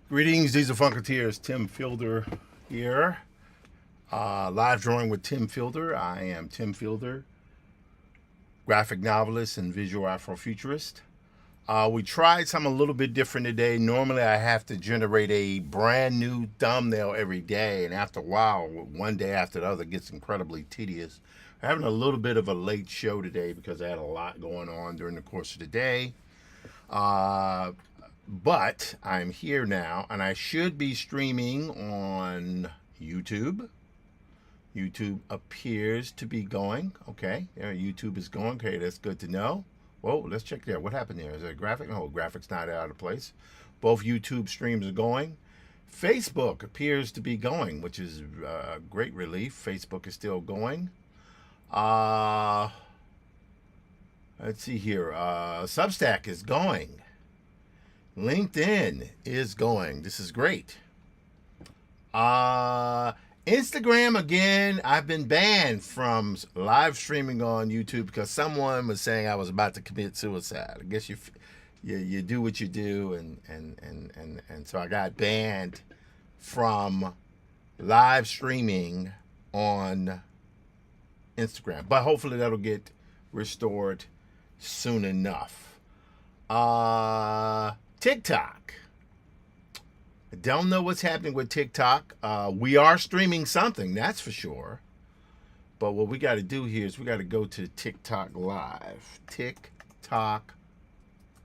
Greetings, Diesel Funketeers. Tim Fielder here. Live drawing with Tim Fielder. I am Tim Fielder, graphic novelist and visual Afrofuturist. We tried something a little bit different today. Normally I have to generate a brand new thumbnail every day, and after a while, one day after the other, it gets incredibly tedious. We're having a little bit of a late show today because I had a lot going on during the course of the day. But I'm here now, and I should be streaming on YouTube. YouTube appears to be going. Okay, there, YouTube is going. Okay, that's good to know. Whoa, let's check there. What happened there? Is there a graphic? No, graphic's not out of place. Both YouTube streams are going. Facebook appears to be going, which is a great relief. Facebook is still going. Let's see here. Substack is going. LinkedIn is going. This is great. Instagram, again, I've been banned from live streaming on YouTube because someone was saying I was about to commit suicide. I guess you do what you do, and so I got banned from live streaming on Instagram. But hopefully that'll get restored soon enough. TikTok. I don't know what's happening with TikTok. We are streaming something, that's for sure. But what we got to do here is we got to go to TikTok Live. TikTok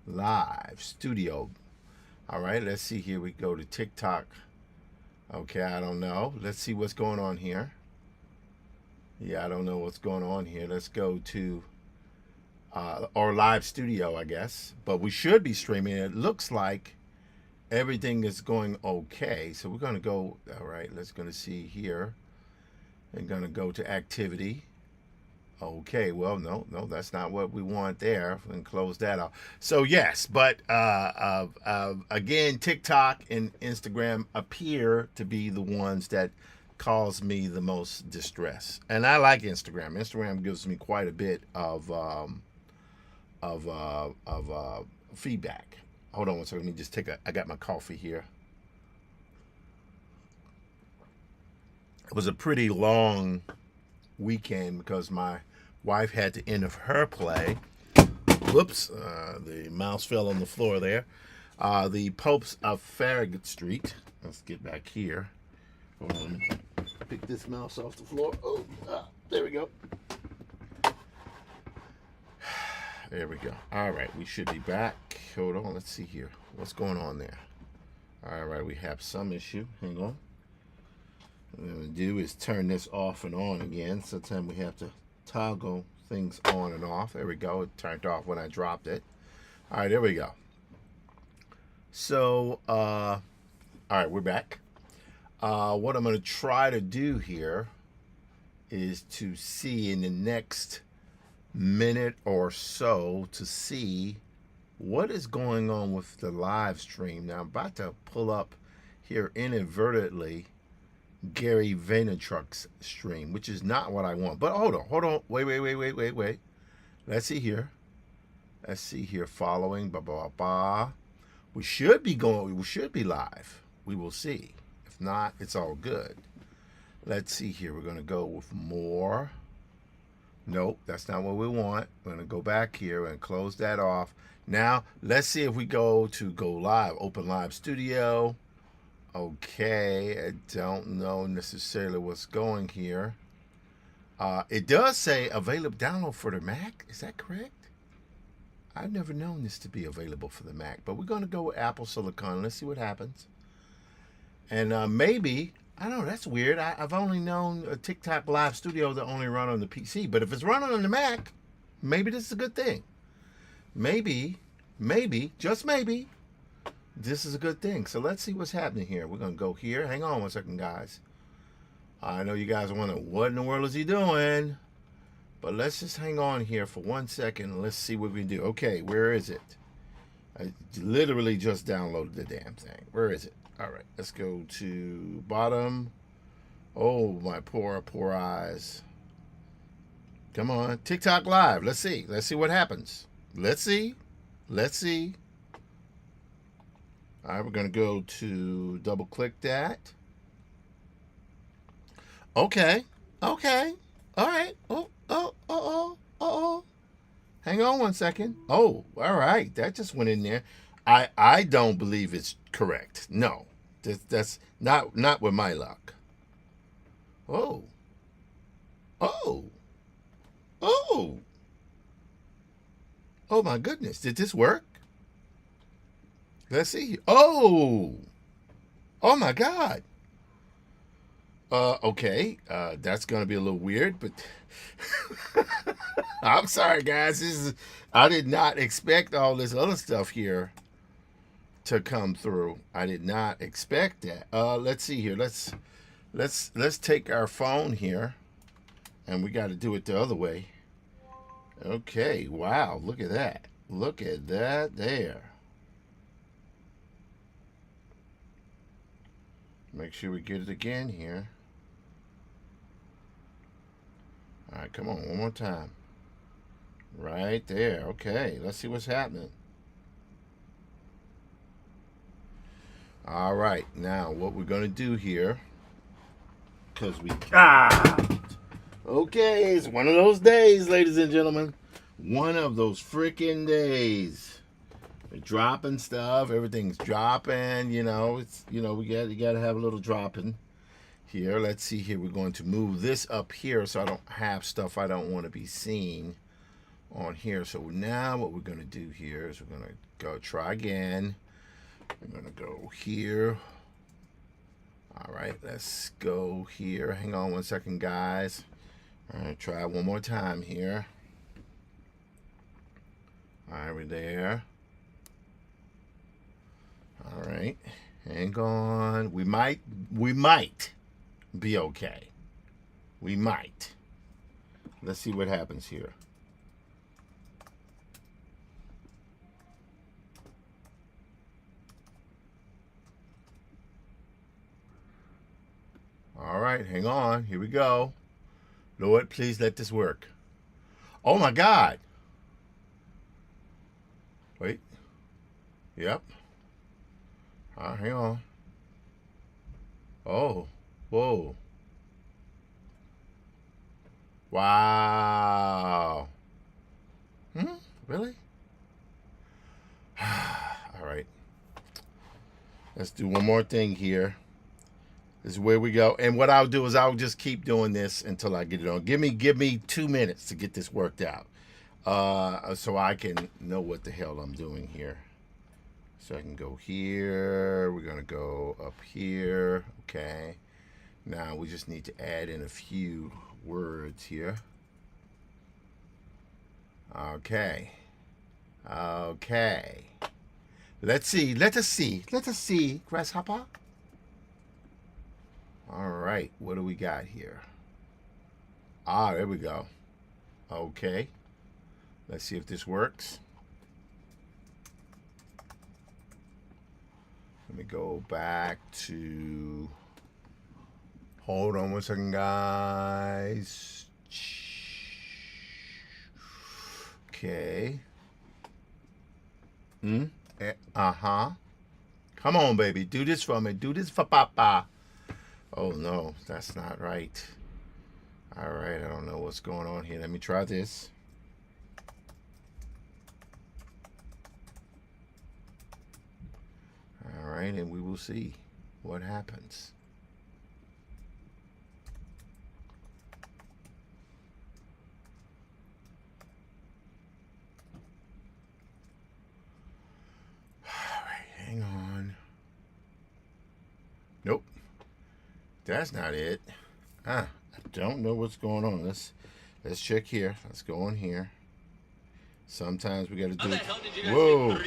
Live Studio. All right, let's see here. We go to TikTok. Okay, I don't know. Let's see what's going on here. Yeah, I don't know what's going on here. Let's go to or live studio, I guess, but we should be streaming. It looks like everything is going okay, so we're going to go. All right, let's going to see here. I'm going to go to activity. Okay, well, no, that's not what we want there, and close that out. So yes, but again, TikTok and Instagram appear to be the ones that cause me the most distress, and I like Instagram. Instagram gives me quite a bit of feedback. Hold on one second. Let me just take I got my coffee here. It was a pretty long weekend because my wife had to end of her play. Whoops, the mouse fell on the floor there. The Popes of Farragut Street. Let's get back here. Hold on. Pick this mouse off the floor. Oh, there we go. There we go. All right, we should be back. Hold on, let's see here. What's going on there? All right, we have some issue. Hang on. What I'm going to do is turn this off and on again. Sometimes we have to toggle things on and off. There we go. It turned off when I dropped it. All right, there we go. So, all right, we're back. What I'm going to try to do here is to see in the next minute or so to see what is going on with the live stream. Now I'm about to pull up here inadvertently Gary Vaynerchuk's stream, which is not what I want. But hold on. Wait. Let's see here. Following. We should be live. We will see. If not, it's all good. Let's see here. We're going to go with more. Nope, that's not what we want. We're going to go back here and close that off. Now, let's see if we go to Go Live, Open Live Studio. Okay, I don't know necessarily what's going here. It does say available download for the Mac. Is that correct? I've never known this to be available for the Mac, but we're going to go with Apple Silicon. Let's see what happens. And maybe I know that's weird. I've only known a TikTok Live Studio to only run on the PC, but if it's running on the Mac, maybe this is a good thing. Maybe, just maybe, this is a good thing. So let's see what's happening here. We're gonna go here. Hang on one second, guys. I know you guys are wondering what in the world is he doing, but let's just hang on here for 1 second and let's see what we can do. Okay, where is it? I literally just downloaded the damn thing. Where is it? All right, let's go to bottom. Oh, my poor eyes. Come on, TikTok Live. Let's see. Let's see what happens. Let's see. All right, we're going to go to double click that. Okay. All right. Oh. Hang on 1 second. Oh, all right. That just went in there. I don't believe it's correct. No. That's not with my luck. Oh. Oh my goodness. Did this work? Let's see. Oh my God. Okay. That's gonna be a little weird, but I'm sorry, guys. I did not expect all this other stuff here to come through. I did not expect that. Let's see here. Let's take our phone here, and we got to do it the other way. Okay. Wow. Look at that. Look at that there. Make sure we get it again here. All right, come on, one more time. Right there. Okay, let's see what's happening. All right, now what we're going to do here, because we okay, it's one of those days, ladies and gentlemen. One of those freaking days. We're dropping stuff. Everything's dropping. You know, you got to have a little dropping here. Let's see here. We're going to move this up here so I don't have stuff I don't want to be seen on here. So now what we're going to do here is we're going to go try again. We're going to go here. All right, let's go here. Hang on 1 second, guys. All right, try one more time here. All right, we're there. All right, hang on. We might be okay. We might. Let's see what happens here. All right, hang on. Here we go. Lord, please let this work. Oh my God. Wait. Yep. All right, hang on. Oh. Whoa. Wow. Really? All right. Let's do one more thing here. This is where we go. And what I'll do is I'll just keep doing this until I get it on. Give me 2 minutes to get this worked out. So I can know what the hell I'm doing here. So I can go here. We're going to go up here. Okay. Now we just need to add in a few words here. Okay. Let's see. Let us see, grasshopper. All right. What do we got here? There we go. Okay. Let's see if this works. Let me go back to... Hold on 1 second, guys. Okay. Uh-huh. Come on, baby. Do this for me. Do this for Papa. Oh, no. That's not right. All right. I don't know what's going on here. Let me try this. All right. And we will see what happens. Hang on. Nope. That's not it. I don't know what's going on. Let's check here. Let's go in here. Sometimes we got to do. Whoa!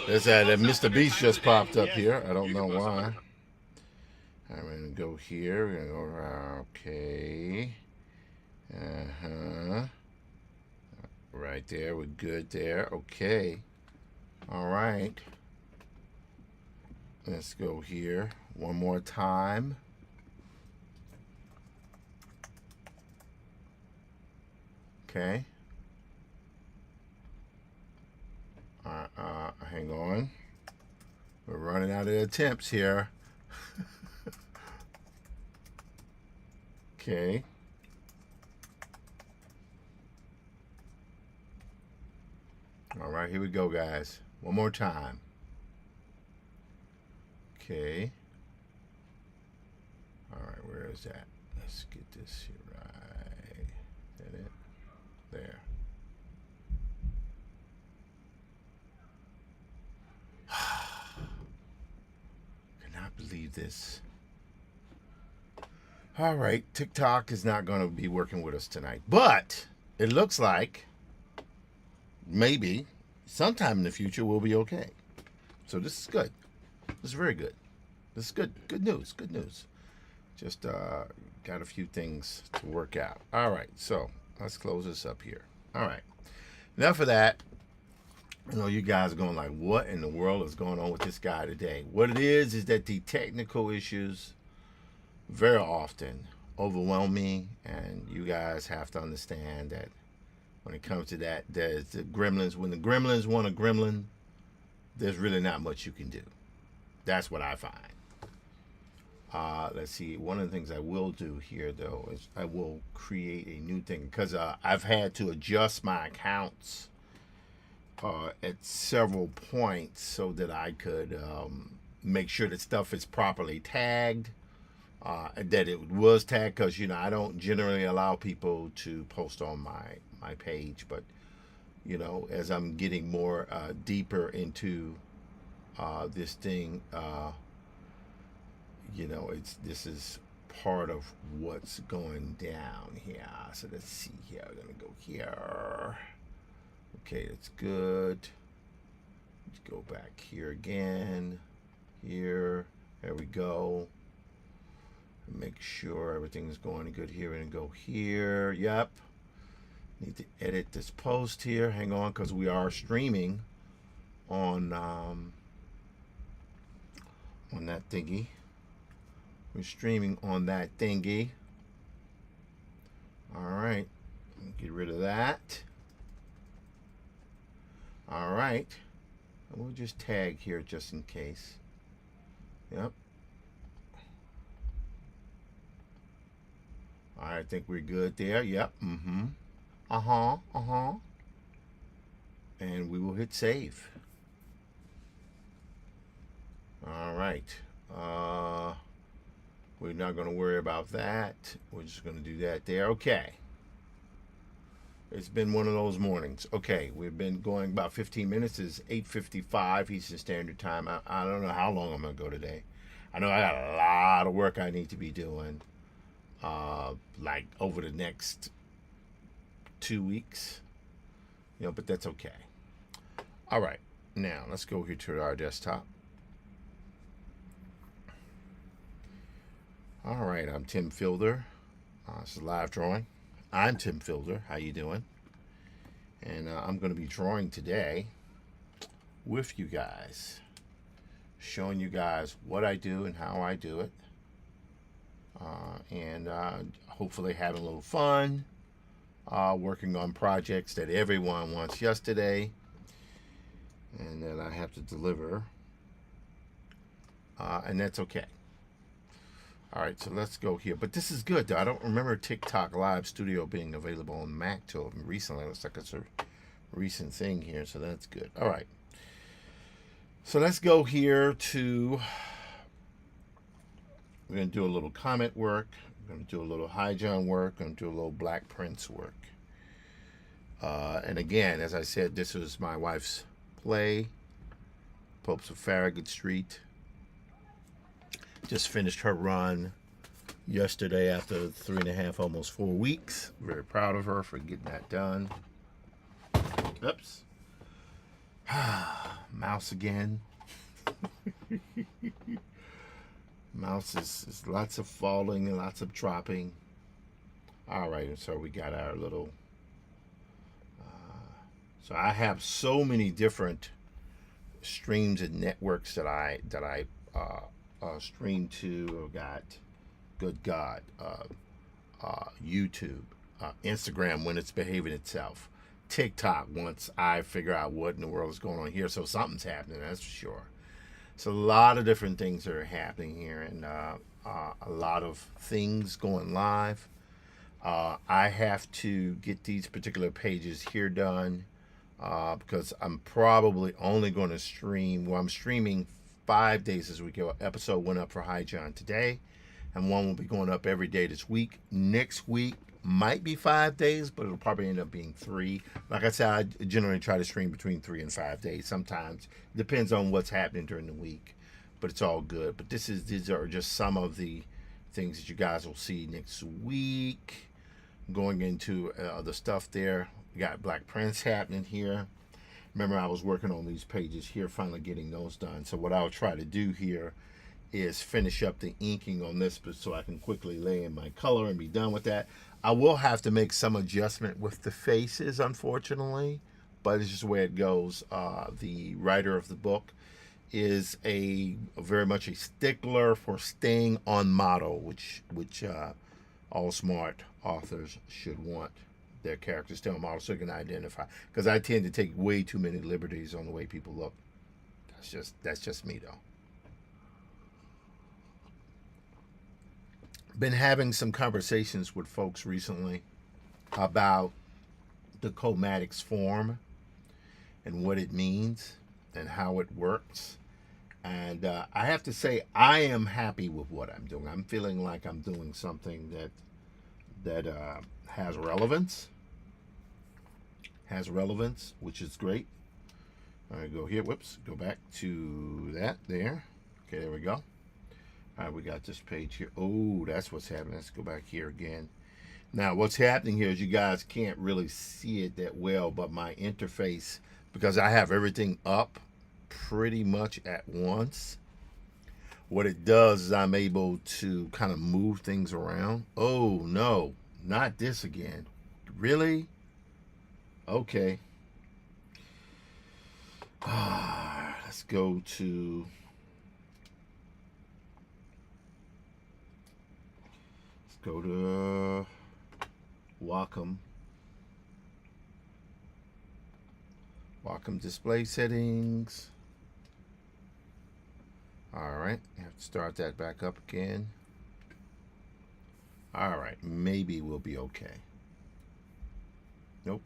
There's that Mr. Beast just popped up here. I don't know why. I'm gonna go here. We're gonna go around. Okay. Right there. We're good there. Okay. All right. Let's go here one more time. Okay. Hang on. We're running out of attempts here. Okay. All right, here we go, guys. One more time. Okay. All right, where is that? Let's get this here right. Is that it? There. Cannot believe this. All right, TikTok is not going to be working with us tonight, but it looks like maybe sometime in the future we'll be okay. So this is good. This is very good. This is good. Good news. Good news. Just got a few things to work out. All right, so let's close this up here. All right. Enough of that. I know you guys are going like, what in the world is going on with this guy today? What it is that the technical issues very often overwhelm me, and you guys have to understand that when it comes to that, there's the gremlins. When the gremlins want a gremlin, there's really not much you can do. That's what I find. Let's see. One of the things I will do here, though, is I will create a new thing because I've had to adjust my accounts at several points so that I could make sure that stuff is properly tagged, that it was tagged, because I don't generally allow people to post on my page, but as I'm getting more deeper into this thing, this is part of what's going down here. So let's see here. We're gonna go here. Okay, that's good. Let's go back here again. Here. There we go. Make sure everything's going good here, and go here. Yep. Need to edit this post here. Hang on, because we are streaming on that thingy. We're streaming on that thingy. All right. Get rid of that. All right. We'll just tag here just in case. Yep. All right, I think we're good there. Yep. Mm-hmm. Uh-huh. Uh-huh. And we will hit save. All right. We're not going to worry about that. We're just going to do that there. Okay. It's been one of those mornings. Okay, we've been going about 15 minutes. It's 8:55 Eastern Standard Time. I don't know how long I'm going to go today. I know I got a lot of work I need to be doing, like over the next 2 weeks. But that's okay. All right. Now, let's go here to our desktop. All right, I'm Tim Fielder. This is live drawing. I'm Tim Fielder. How you doing? And I'm going to be drawing today with you guys, showing you guys what I do and how I do it, and hopefully having a little fun, working on projects that everyone wants yesterday and that I have to deliver, and that's okay. All right, so let's go here. But this is good, though. I don't remember TikTok Live Studio being available on Mac till recently. It looks like it's a recent thing here, so that's good. All right. So let's go here to, we're going to do a little comet work. We're going to do a little high John work. We're going to do a little Black Prince work. And again, as I said, this was my wife's play, Popes of Farragut Street. Just finished her run. yesterday after 3.5, almost 4 weeks. Very proud of her for getting that done. Oops. Mouse again. Mouse is lots of falling and lots of dropping. All right, and so we got our little. So I have so many different streams and networks that I stream to. I've got, good God, YouTube, Instagram when it's behaving itself, TikTok once I figure out what in the world is going on here. So something's happening, that's for sure. So a lot of different things are happening here, and a lot of things going live. I have to get these particular pages here done because I'm probably only going to stream. Well, I'm streaming 5 days this week. Episode went up for Hi John today, and one will be going up every day this week. Next week might be 5 days, but it'll probably end up being 3. Like I said, I generally try to stream between 3 and 5 days. Sometimes it depends on what's happening during the week, but it's all good. But these are just some of the things that you guys will see next week. Going into the stuff there, we got Black Prince happening here. Remember, I was working on these pages here, finally getting those done. So what I'll try to do here is finish up the inking on this so I can quickly lay in my color and be done with that. I will have to make some adjustment with the faces, unfortunately, but it's just the way it goes. The writer of the book is a very much a stickler for staying on model, which all smart authors should want their characters stay on model so you can identify. Because I tend to take way too many liberties on the way people look. That's just me though. Been having some conversations with folks recently about the Comatics form and what it means and how it works. And I have to say, I am happy with what I'm doing. I'm feeling like I'm doing something that has relevance, which is great. All right, go here. Whoops, go back to that there. Okay, there we go. All right, we got this page here. Oh, that's what's happening. Let's go back here again. Now, what's happening here is you guys can't really see it that well, but my interface, because I have everything up pretty much at once, what it does is I'm able to kind of move things around. Oh, no, not this again. Really? Okay. Let's go to... Go to Wacom. Wacom display settings. All right, I have to start that back up again. All right, maybe we'll be okay. Nope.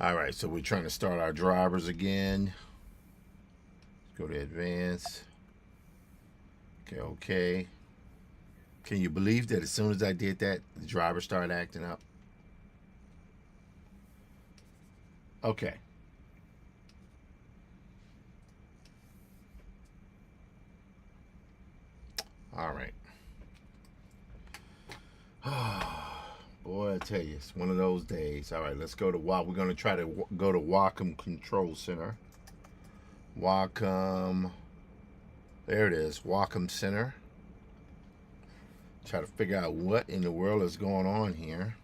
All right, so we're trying to start our drivers again. Let's go to advanced. Okay. Can you believe that as soon as I did that, the driver started acting up? Okay. All right. Boy, I tell you, it's one of those days. All right, let's go to Wacom. We're going to try to go to Wacom Control Center. Wacom. There it is, Wacom Center. Try to figure out what in the world is going on here.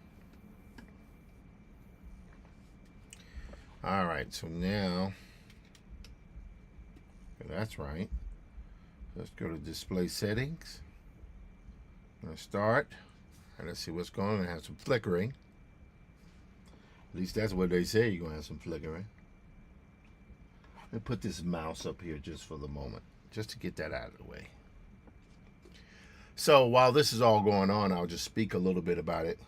All right, so now, that's right. Let's go to display settings. I'm gonna start. All right, let's see what's going on. I have some flickering. At least that's what they say, you're gonna have some flickering. Let me put this mouse up here just for the moment, just to get that out of the way. So while this is all going on, I'll just speak a little bit about it.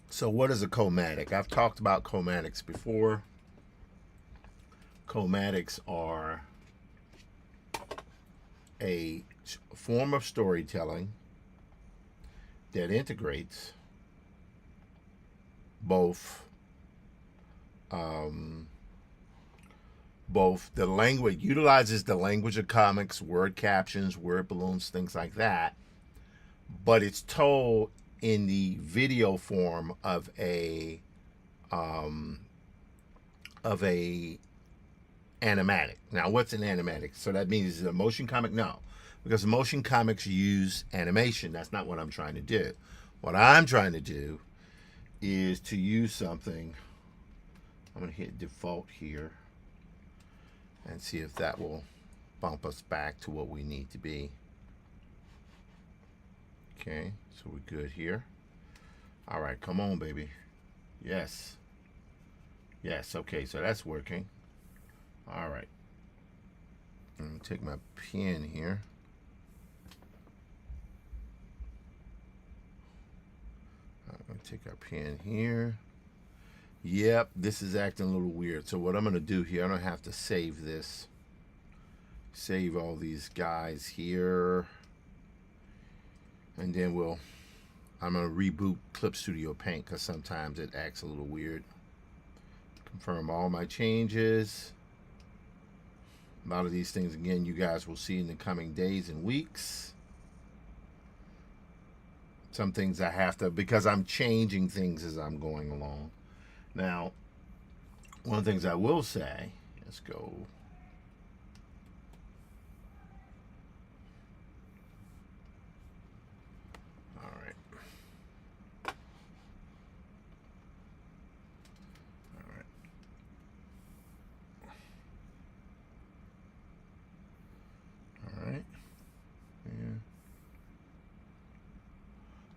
So what is a Comatic? I've talked about Comatics before. Comatics are a form of storytelling that integrates both the language, utilizes the language of comics, word captions, word balloons, things like that, but it's told in the video form of a animatic. Now, what's an animatic? So that means is it a motion comic? No, because motion comics use animation. That's not what I'm trying to do. What I'm trying to do is to use something. I'm going to hit default here and see if that will bump us back to what we need to be. Okay, so we're good here. All right, come on, baby. Yes. Yes, okay, so that's working. All right. I'm going to take my pen here. I'm going to take our pen here. Yep, this is acting a little weird. So what I'm going to do here, I don't have to save this. Save all these guys here. And then I'm going to reboot Clip Studio Paint because sometimes it acts a little weird. Confirm all my changes. A lot of these things, again, you guys will see in the coming days and weeks. Some things I have to, because I'm changing things as I'm going along. Now, one of the things I will say, let's go. All right. All right. All right. Yeah.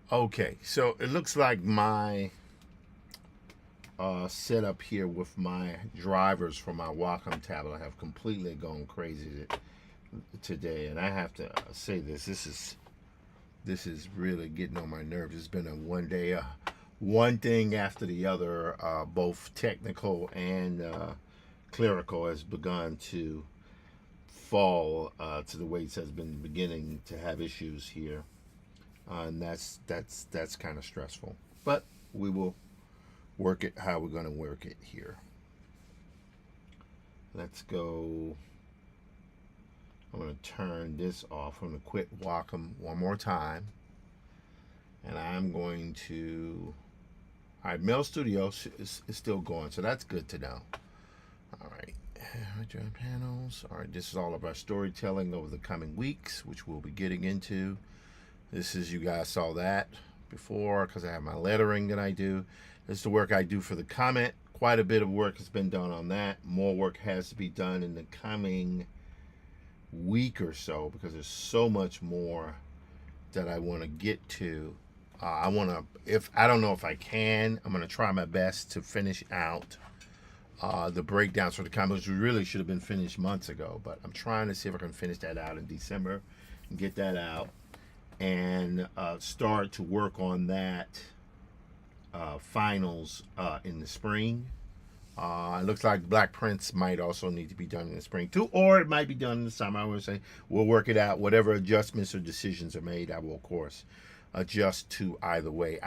Okay, so it looks like my setup here with my drivers for my Wacom tablet have completely gone crazy today, and I have to say this is really getting on my nerves. It's been a one day, one thing after the other, both technical and clerical has begun to fall to the weights, has been beginning to have issues here, and that's kind of stressful, but we will work it how we're going to work it here. Let's go. I'm going to turn this off. I'm going to quit Wacom one more time, and I'm going to. All right, Mail Studio is still going, so that's good to know. All right, panels. All right, this is all of our storytelling over the coming weeks, which we'll be getting into. This is, you guys saw that before because I have my lettering that I do. This is the work I do for the comment. Quite a bit of work has been done on that. More work has to be done in the coming week or so because there's so much more that I want to get to. I don't know if I can, I'm going to try my best to finish out the breakdowns for the comments. We really should have been finished months ago, but I'm trying to see if I can finish that out in December and get that out and start to work on that finals in the spring. It looks like Black Prince might also need to be done in the spring too, or it might be done in the summer. I would say we'll work it out. Whatever adjustments or decisions are made, I will of course adjust to either way.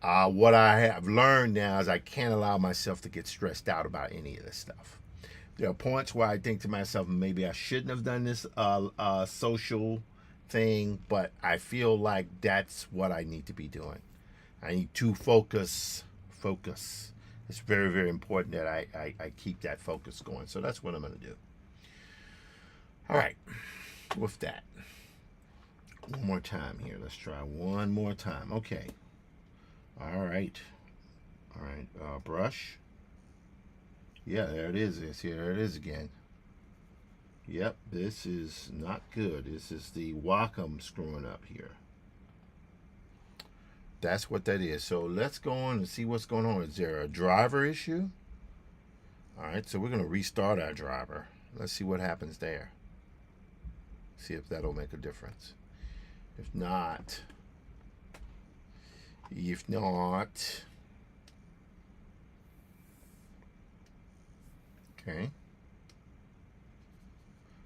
What I have learned now is I can't allow myself to get stressed out about any of this stuff. There are points where I think to myself, maybe I shouldn't have done this social thing, but I feel like that's what I need to be doing. I need to focus. It's very, very important that I keep that focus going. So that's what I'm going to do. All right. With that, one more time here. Let's try one more time. Okay. All right. Brush. Yeah, there it is. There it is again. Yep, this is not good. This is the Wacom screwing up here. That's what that is. So let's go on and see what's going on. Is there a driver issue? All right, so we're going to restart our driver. Let's see what happens there. See if that'll make a difference. If not, okay.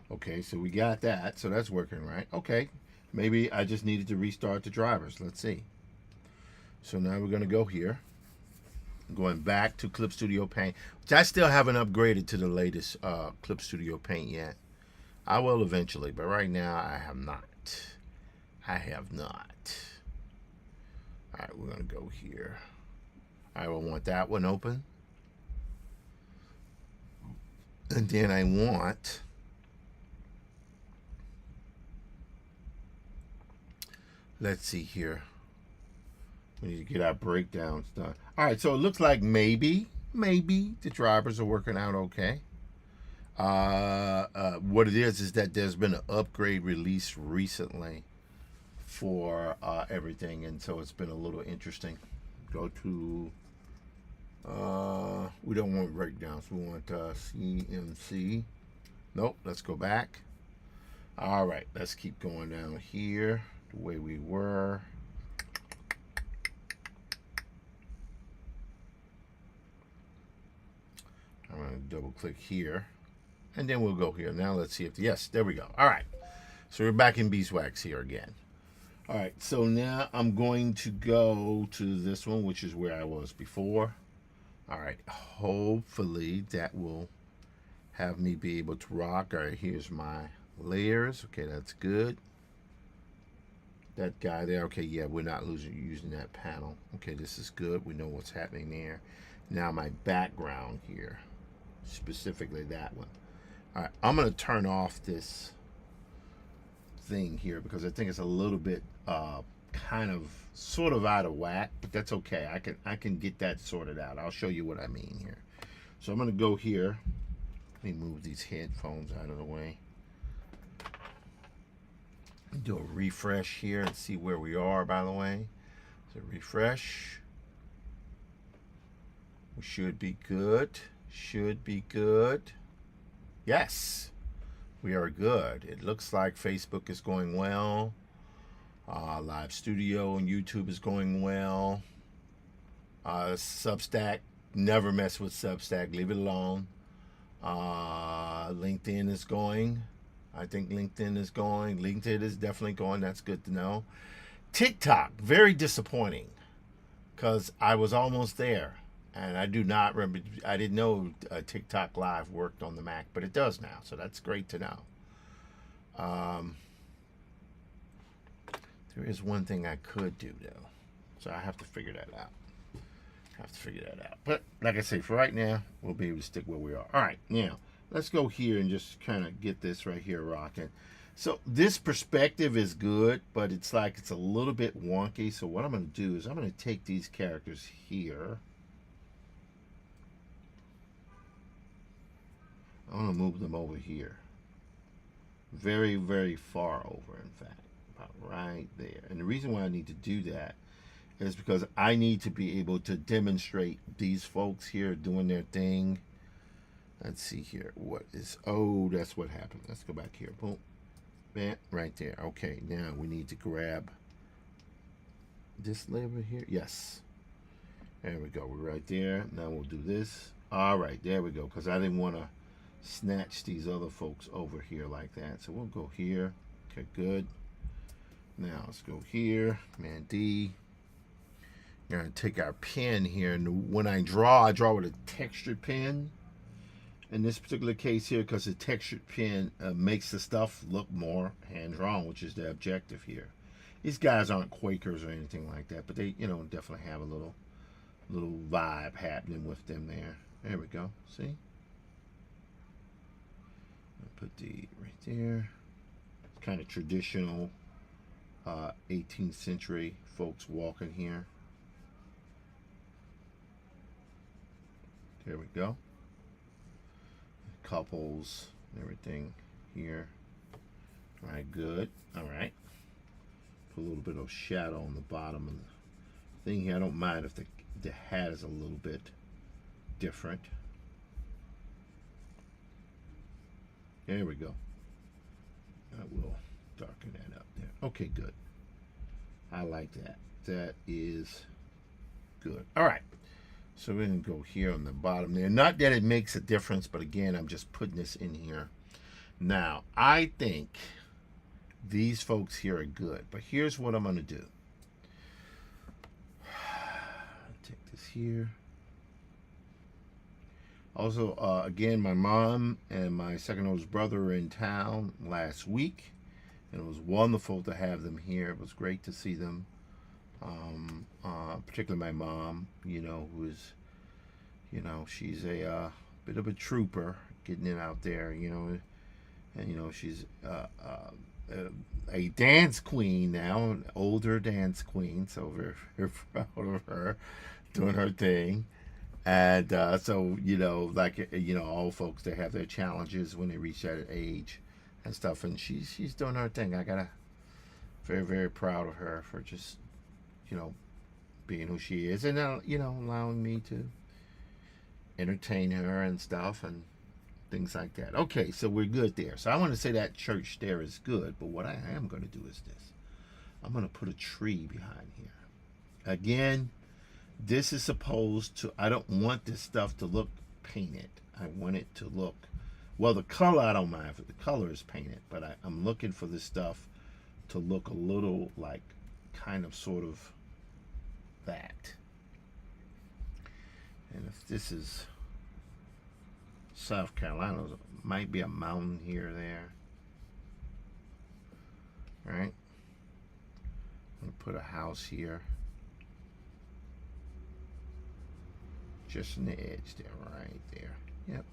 Okay, so we got that. So that's working right. Okay, maybe I just needed to restart the drivers. Let's see. So now we're going to go here. Going back to Clip Studio Paint, which I still haven't upgraded to the latest Clip Studio Paint yet. I will eventually, but right now I have not. I have not. All right, we're going to go here. I will want that one open. And then I want let's see here. We need to get our breakdowns done. All right, so it looks like maybe the drivers are working out okay. What it is that there's been an upgrade released recently for everything, and so it's been a little interesting. Go to we don't want breakdowns, we want CMC. Nope, let's go back. All right, let's keep going down here the way we were. I'm going to double click here, and then we'll go here. Now let's see if, yes, there we go. All right, so we're back in Beeswax here again. All right, so now I'm going to go to this one, which is where I was before. All right, hopefully that will have me be able to rock. All right, here's my layers. Okay, that's good. That guy there, okay, yeah, we're not using that panel. Okay, this is good. We know what's happening there. Now my background here, specifically that one. All right, I'm gonna turn off this thing here because I think it's a little bit kind of sort of out of whack, but that's okay. I can get that sorted out. I'll show you what I mean here. So I'm gonna go here. Let me move these headphones out of the way. Do a refresh here and see where we are, by the way. So refresh. We should be good. Should be good. Yes, we are good. It looks like Facebook is going well. Live Studio and YouTube is going well. Substack, never mess with Substack. Leave it alone. LinkedIn is going. I think LinkedIn is going. LinkedIn is definitely going. That's good to know. TikTok, very disappointing because I was almost there. And I do not remember, I didn't know TikTok Live worked on the Mac, but it does now. So that's great to know. There is one thing I could do, though. So I have to figure that out. But like I say, for right now, we'll be able to stick where we are. All right, now, let's go here and just kind of get this right here rocking. So this perspective is good, but it's like it's a little bit wonky. So what I'm going to do is I'm going to take these characters here. I'm going to move them over here. Very, very far over, in fact. About right there. And the reason why I need to do that is because I need to be able to demonstrate these folks here doing their thing. Let's see here. What is... Oh, that's what happened. Let's go back here. Boom. Bam. Right there. Okay, now we need to grab this label here. Yes. There we go. We're right there. Now we'll do this. All right, there we go. Because I didn't want to snatch these other folks over here like that. So we'll go here. Okay, good. Now let's go here. Command D. We're going to take our pen here. And when I draw with a textured pen. In this particular case here, because the textured pen makes the stuff look more hand-drawn, which is the objective here. These guys aren't Quakers or anything like that, but they, you know, definitely have a little vibe happening with them there. There we go. See? I'll put the right there. It's kind of traditional 18th century folks walking here. There we go. Couples, everything here. All right, good. All right. Put a little bit of shadow on the bottom of the thing here. I don't mind if the hat is a little bit different. There we go. I will darken that up there. Okay, good. I like that. That is good. All right. So we're going to go here on the bottom there. Not that it makes a difference, but again, I'm just putting this in here. Now, I think these folks here are good, but here's what I'm going to do. Take this here. Also, again, my mom and my second oldest brother were in town last week, and it was wonderful to have them here. It was great to see them, particularly my mom, who is, she's a bit of a trooper getting it out there, and, she's a dance queen now, an older dance queen, so we're very proud of her doing her thing. And so, like all folks, they have their challenges when they reach that age and stuff. And she's doing her thing. I gotta very very proud of her for just you know being who she is, and allowing me to entertain her and stuff and things like that. Okay, so we're good there. So I want to say that church there is good, but what I am going to do is this: I'm going to put a tree behind here. Again, this is supposed to, I don't want this stuff to look painted. I want it to look, well, the color I don't mind if the color is painted, but I'm looking for this stuff to look a little like kind of sort of that. And if this is South Carolina, might be a mountain here or there. Right? I'm going to put a house here. Just in the edge there, right there. Yep.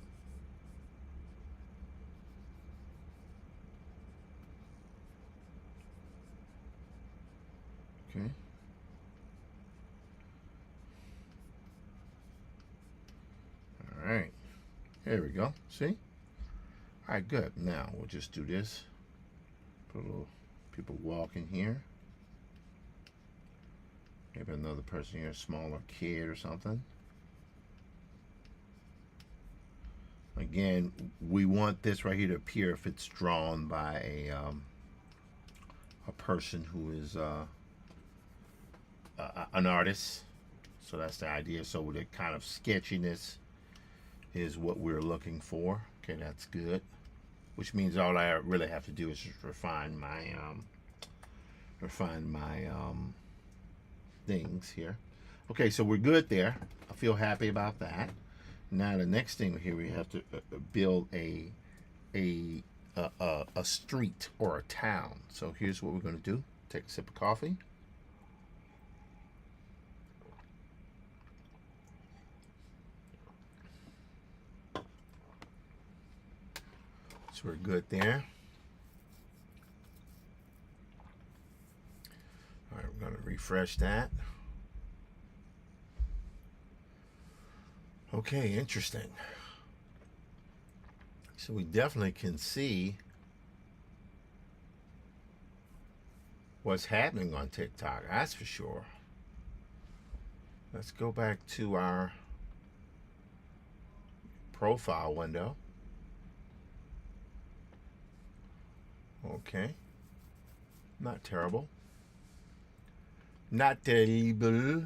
Okay. All right. There we go. See? All right, good. Now we'll just do this. Put a little people walking here. Maybe another person here, a smaller kid or something. Again, we want this right here to appear if it's drawn by a person who is an artist. So that's the idea. So the kind of sketchiness is what we're looking for. Okay, that's good. Which means all I really have to do is just refine my things here. Okay, so we're good there. I feel happy about that. Now the next thing here, we have to build a street or a town. So here's what we're going to do. Take a sip of coffee. So we're good there. All right, we're going to refresh that. Okay, interesting. So we definitely can see what's happening on TikTok, that's for sure. Let's go back to our profile window. Okay. Not terrible. Not terrible.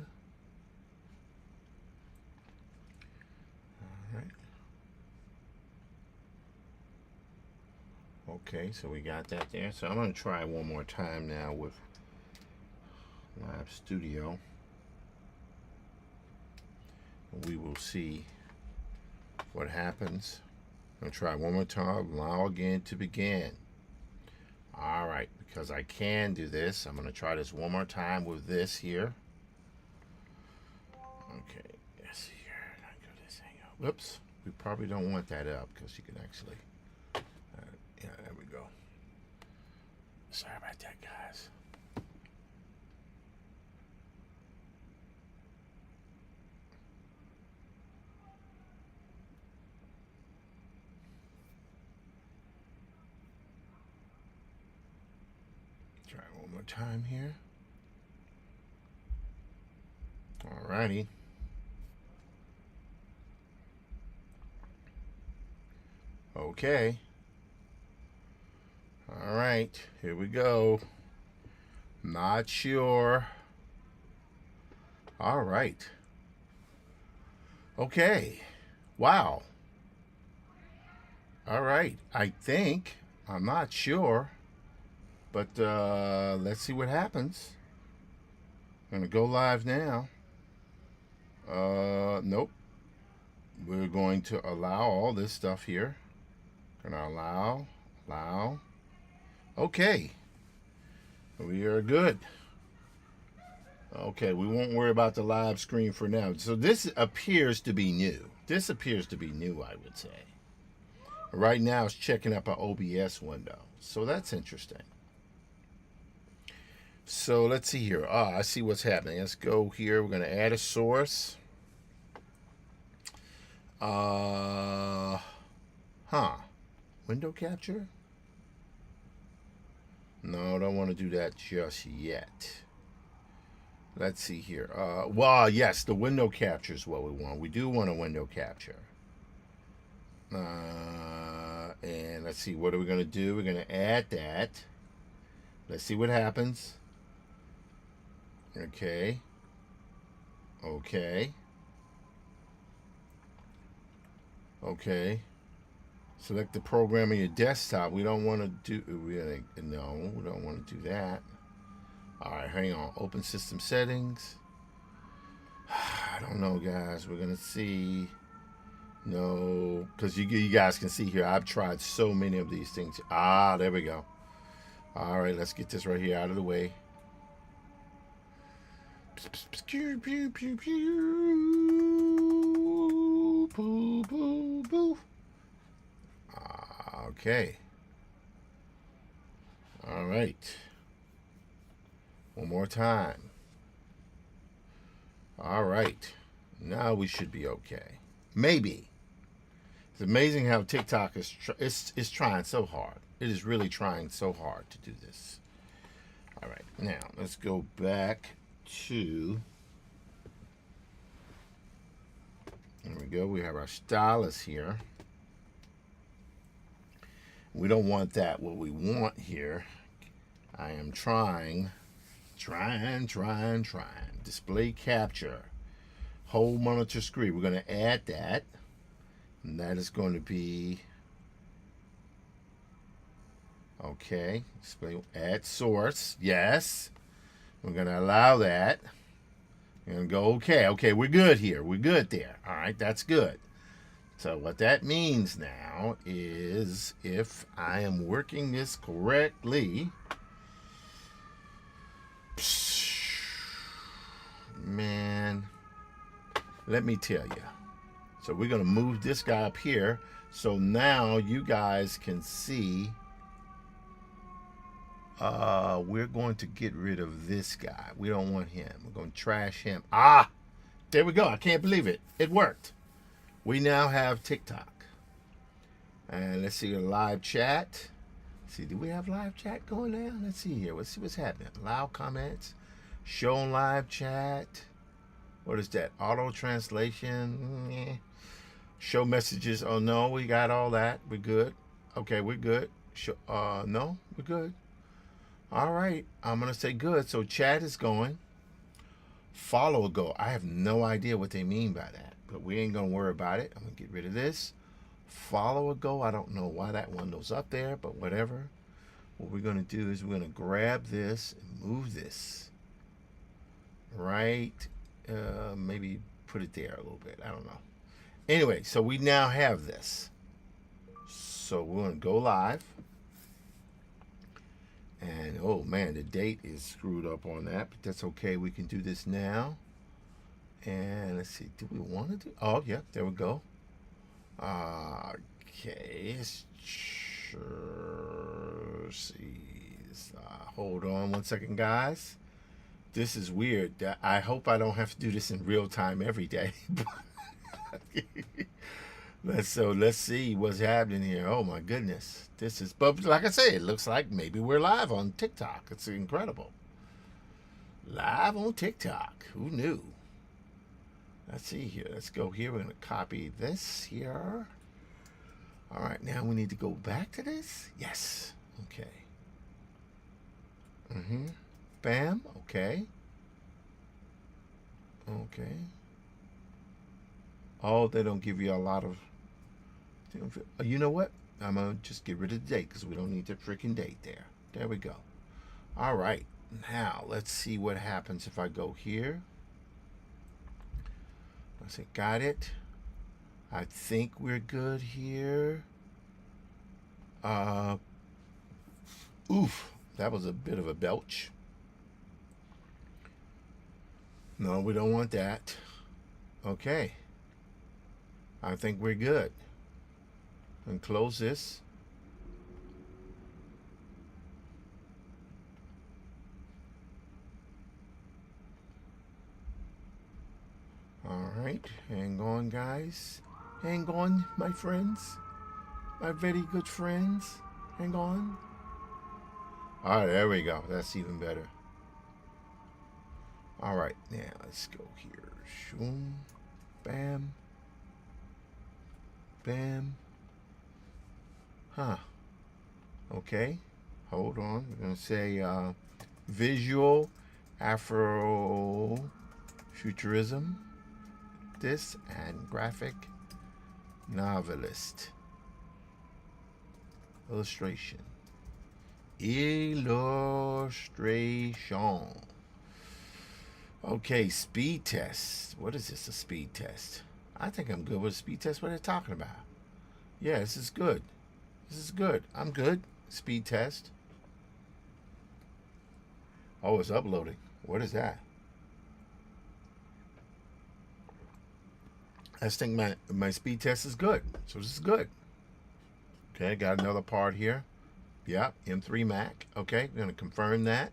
Okay, so we got that there. So I'm going to try one more time now with Live Studio. We will see what happens. I'm going to try one more time. Allow again to begin. All right, because I can do this, I'm going to try this one more time with this here. Okay, let's see here. Go this hang up. Whoops, we probably don't want that up because you can actually. Yeah, there we go. Sorry about that, guys. Try one more time here. Alrighty. Okay. All right, here we go. Not sure. All right. Okay. Wow. All right. I think, I'm not sure, but let's see what happens. I'm going to go live now. Nope. we're going to allow all this stuff here. Gonna allow. Okay, we are good. Okay, we won't worry about the live screen for now. So this appears to be new. This appears to be new, I would say. Right now it's checking up our OBS window. So that's interesting. So let's see here. I see what's happening. Let's go here. We're going to add a source. Window capture? No, don't want to do that just yet. Let's see here. Well, yes, the window capture is what we want. We do want a window capture. And let's see, what are we going to do? We're going to add that. Let's see what happens. Okay. Select the program on your desktop. We don't want to do, no, we don't want to do that. All right, hang on. Open system settings. I don't know, guys. We're going to see. No, because you guys can see here, I've tried so many of these things. There we go. All right, let's get this right here out of the way. Okay. All right. One more time. All right. Now we should be okay. Maybe. It's amazing how TikTok is trying so hard. It is really trying so hard to do this. All right. Now, let's go back to... There we go. We have our stylus here. We don't want that. What we want here, I am trying. Display capture. Whole monitor screen. We're going to add that. And that is going to be... Okay. Display, add source. Yes. We're going to allow that. We're going to go, okay, we're good here. We're good there. All right, that's good. So what that means now is if I am working this correctly, man, let me tell you. So we're going to move this guy up here. So now you guys can see we're going to get rid of this guy. We don't want him. We're going to trash him. There we go. I can't believe it. It worked. We now have TikTok. And let's see a live chat. Let's see, do we have live chat going now? Let's see here. Let's see what's happening. Loud comments. Show live chat. What is that? Auto translation. Show messages. Oh no, we got all that. We're good. Okay, we're good. No, we're good. All right, I'm gonna say good. So chat is going. Follow a go. I have no idea what they mean by that, but we ain't gonna worry about it. I'm gonna get rid of this. Follow a go. I don't know why that window's up there, but whatever. What we're gonna do is we're gonna grab this and move this. Right. Maybe put it there a little bit. I don't know. Anyway, so we now have this. So we're gonna go live. And oh man, the date is screwed up on that, but that's okay. We can do this now. And let's see, do we want to do? Oh, yeah, there we go. Okay, sure. See, hold on one second, guys. This is weird. I hope I don't have to do this in real time every day. Let's see what's happening here. Oh my goodness, this is. But like I say, it looks like maybe we're live on TikTok. It's incredible. Live on TikTok. Who knew? Let's see here. Let's go here. We're gonna copy this here. All right, now we need to go back to this. Yes. Okay. Bam. Okay. Okay. Oh, they don't give you a lot of. You know what? I'm gonna just get rid of the date because we don't need the freaking date there. There we go. All right. Now let's see what happens if I go here. I say got it. I think we're good here. Uh, Oof, that was a bit of a belch. No, we don't want that. Okay, I think we're good. And close this. All right, hang on, guys. Hang on, my friends. My very good friends. Hang on. All right, there we go. That's even better. All right, now let's go here. Shoom, bam, bam. Huh. Okay. Hold on. We're going to say visual Afrofuturism. This and graphic novelist. Illustration. Illustration. Okay, speed test. What is this, a speed test? I think I'm good with a speed test. What are they talking about? Yeah, this is good. This is good. I'm good. Speed test. Oh, it's uploading. What is that? I think my speed test is good. So this is good. Okay, got another part here. Yep, M3 Mac. Okay, we're going to confirm that.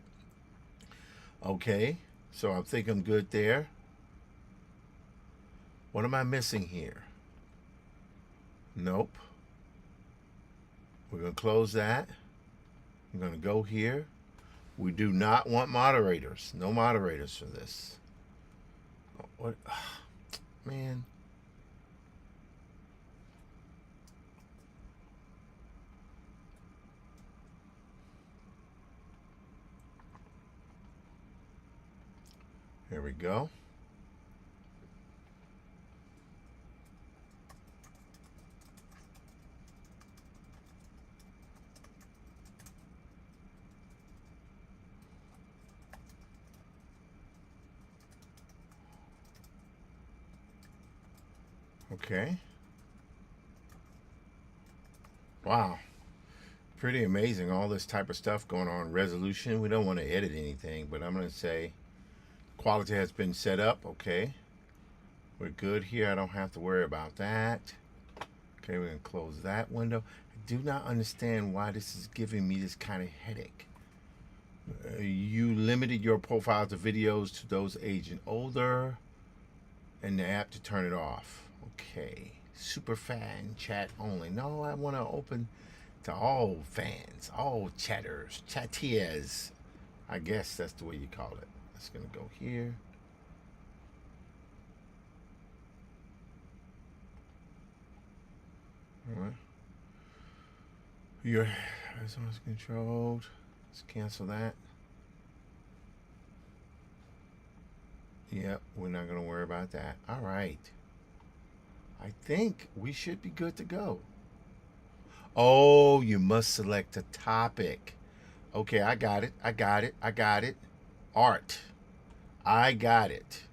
Okay, so I think I'm good there. What am I missing here? Nope. We're going to close that. I'm going to go here. We do not want moderators. No moderators for this. What? Man. Here we go. Okay. Wow. Pretty amazing. All this type of stuff going on. Resolution. We don't want to edit anything, but I'm going to say quality has been set up. Okay. We're good here. I don't have to worry about that. Okay, we're going to close that window. I do not understand why this is giving me this kind of headache. You limited your profile to videos to those aging older and the app to turn it off. Okay. Super fan chat only. No, I want to open to all fans, all chatters, chattiers. I guess that's the way you call it. It's going to go here. All right. Your horizontal controlled. Let's cancel that. Yep, we're not going to worry about that. All right. I think we should be good to go. Oh, you must select a topic. Okay, I got it. I got it. I got it. Art. I got it.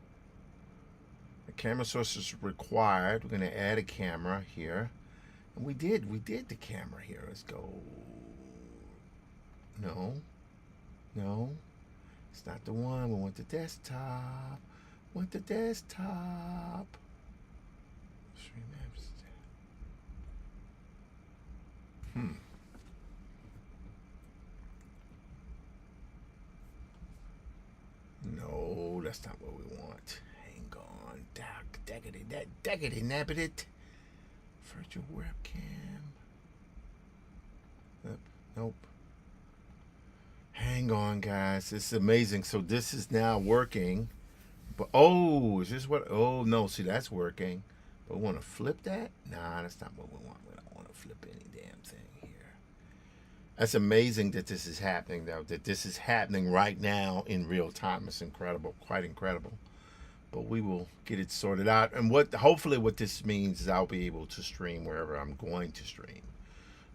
The camera source is required. We're going to add a camera here. And we did the camera here. Let's go. No. No. It's not the one. We want the desktop. Want the desktop. No, that's not what we want. Hang on. Daggity nabbit it. Virtual webcam. Nope. Hang on, guys. This is amazing. So this is now working. But oh, is this what? Oh no, see that's working. But we want to flip that? Nah, that's not what we want. We don't want to flip any damn thing here. That's amazing that this is happening, though. That this is happening right now in real time. It's incredible, quite incredible. But we will get it sorted out. And hopefully what this means is I'll be able to stream wherever I'm going to stream.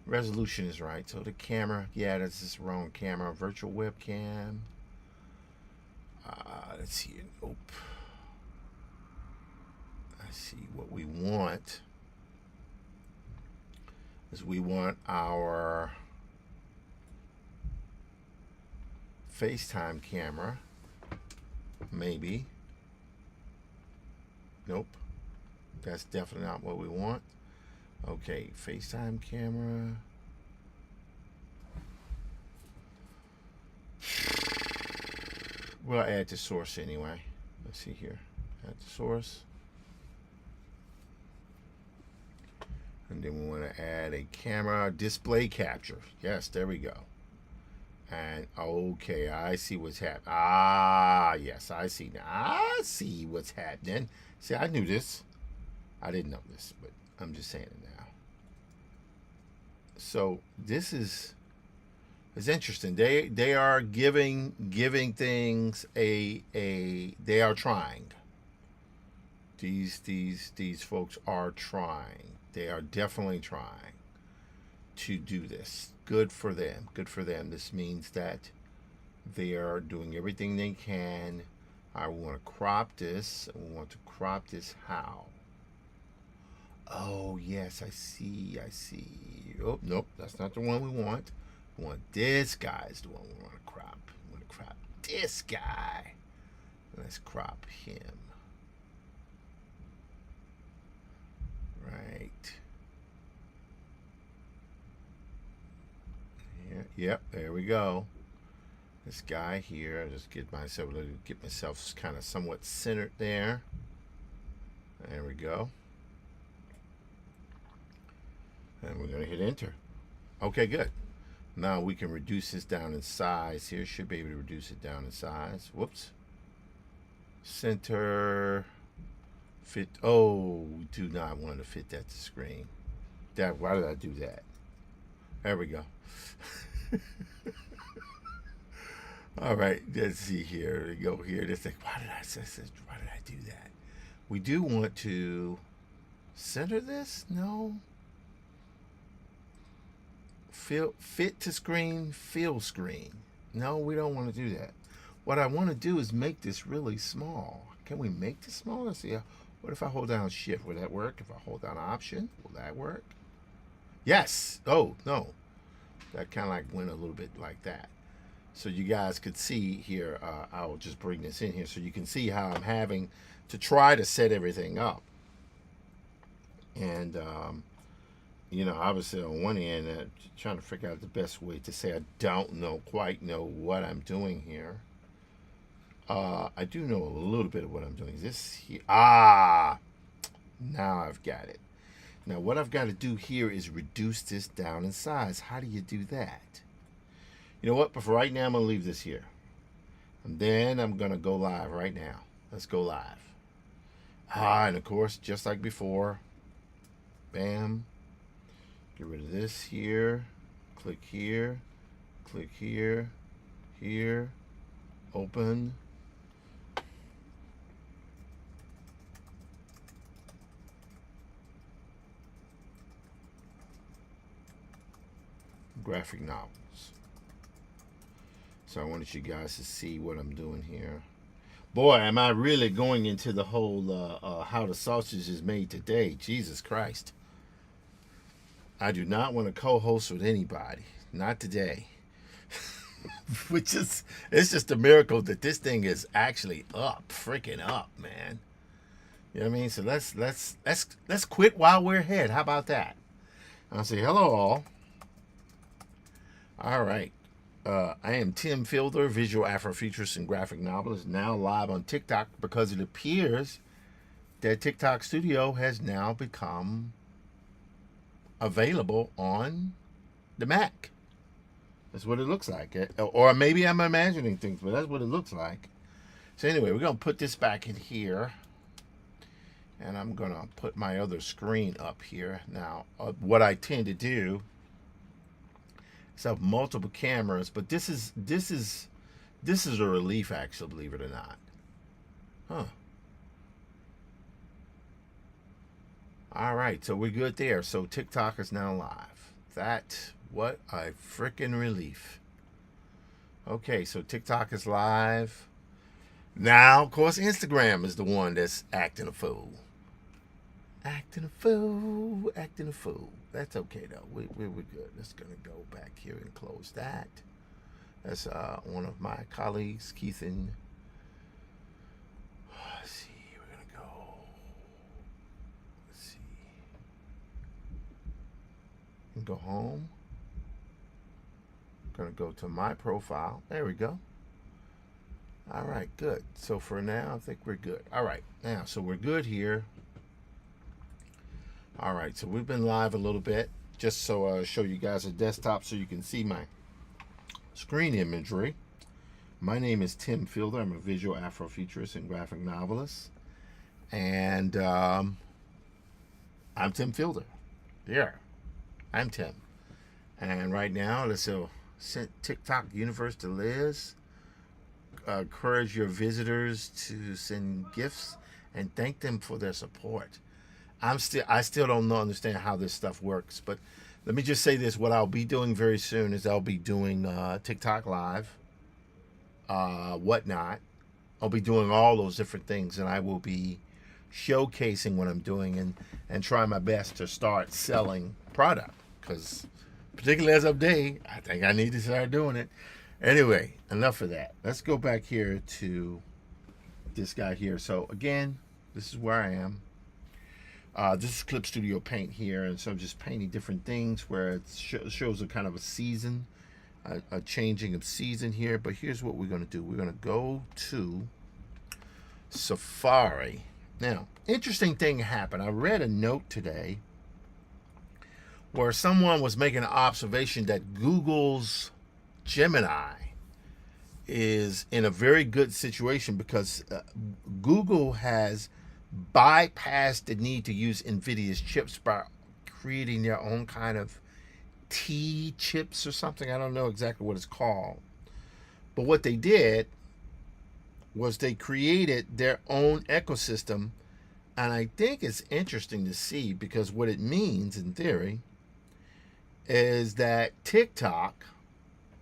Resolution is right. So the camera, yeah, that's this wrong camera. Virtual webcam. Let's see. Nope. Let's see what we want. is we want our FaceTime camera. Maybe. Nope. That's definitely not what we want. Okay, FaceTime camera. We'll add the source anyway. Let's see here. Add the source. And then we want to add a camera display capture. Yes, there we go. And okay, I see what's happening. Ah, yes, I see now. I see what's happening. See, I knew this. I didn't know this, but I'm just saying it now. So this is it's interesting. They are giving things a they are trying. These folks are trying. They are definitely trying to do this. Good for them. Good for them. This means that they are doing everything they can. I want to crop this. I want to crop this how? Oh, yes, I see. I see. Oh, nope, that's not the one we want. We want this guy is the one we want to crop. We want to crop this guy. Let's crop him. Right. Yeah, yep, there we go. This guy here, I just get myself kind of somewhat centered there. There we go. And we're going to hit enter. Okay, good. Now we can reduce this down in size here. Should be able to reduce it down in size. Whoops. Center. Fit. Oh, we do not want to fit that to screen. Why did I do that? There we go. All right, let's see here. We go here. Let's think, why did I do that? We do want to center this? No. Fit to screen, fill screen. No, we don't want to do that. What I want to do is make this really small. Can we make this smaller? Let's see. What if I hold down shift? Will that work? If I hold down option, will that work? Yes. Oh, no. That kind of like went a little bit like that. So you guys could see here, I'll just bring this in here so you can see how I'm having to try to set everything up. And, you know, obviously on one end, trying to figure out the best way to say I don't quite know what I'm doing here. I do know a little bit of what I'm doing. This here, now I've got it. Now what I've got to do here is reduce this down in size. How do you do that? You know what? But for right now, I'm going to leave this here. And then I'm going to go live right now. Let's go live. And of course, just like before, bam. Get rid of this here. Click here. Click here. Here. Open. Graphic novels. So I wanted you guys to see what I'm doing here. Boy, am I really going into the whole how the sausage is made today. Jesus Christ. I do not want to co-host with anybody. Not today. Which is, it's just a miracle that this thing is actually up, freaking up, man. You know what I mean? So let's quit while we're ahead. How about that? I'll say hello all. All right. I am Tim Fielder, visual Afrofuturist and graphic novelist, now live on TikTok because it appears that TikTok Studio has now become available on the Mac. That's what it looks like. Or maybe I'm imagining things, but that's what it looks like. So anyway, we're going to put this back in here. And I'm going to put my other screen up here. Now, what I tend to do is have multiple cameras, but this is a relief, actually, believe it or not. Huh. All right, so we're good there. So TikTok is now live. What a freaking relief. Okay, so TikTok is live. Now, of course, Instagram is the one that's acting a fool. Acting a fool, acting a fool. That's okay though. We're good. Let's gonna go back here and close that. That's one of my colleagues, Keith. And let's see, we're gonna go. Let's see, and go home. Gonna go to my profile. There we go. All right, good. So for now, I think we're good. All right, now, so we're good here. All right, so we've been live a little bit, just so I show you guys a desktop so you can see my screen imagery. My name is Tim Fielder. I'm a visual Afrofuturist and graphic novelist. And I'm Tim Fielder. Yeah, I'm Tim. And right now, let's send TikTok universe to Liz. Encourage your visitors to send gifts and thank them for their support. I still don't understand how this stuff works, but let me just say this: what I'll be doing very soon is I'll be doing TikTok Live, whatnot. I'll be doing all those different things, and I will be showcasing what I'm doing and trying my best to start selling product. Because particularly as of today, I think I need to start doing it. Anyway, enough of that. Let's go back here to this guy here. So again, this is where I am. This is Clip Studio Paint here, and so I'm just painting different things where it shows a kind of a season, a changing of season here. But here's what we're going to do. We're going to go to Safari. Now, interesting thing happened. I read a note today where someone was making an observation that Google's Gemini is in a very good situation because Google has bypassed the need to use NVIDIA's chips by creating their own kind of T chips or something. I don't know exactly what it's called. But what they did was they created their own ecosystem. And I think it's interesting to see because what it means in theory is that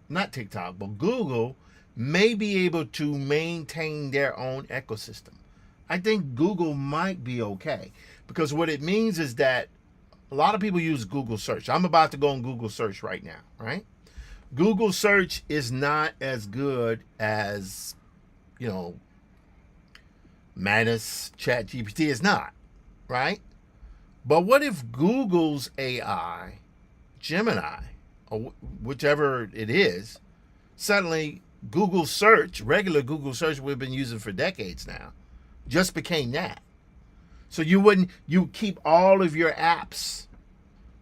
but Google may be able to maintain their own ecosystem. I think Google might be okay because what it means is that a lot of people use Google search. I'm about to go on Google search right now, right? Google search is not as good as, Manus, ChatGPT is not, right? But what if Google's AI, Gemini, or whichever it is, suddenly Google search, regular Google search we've been using for decades now, just became that. So you keep all of your apps,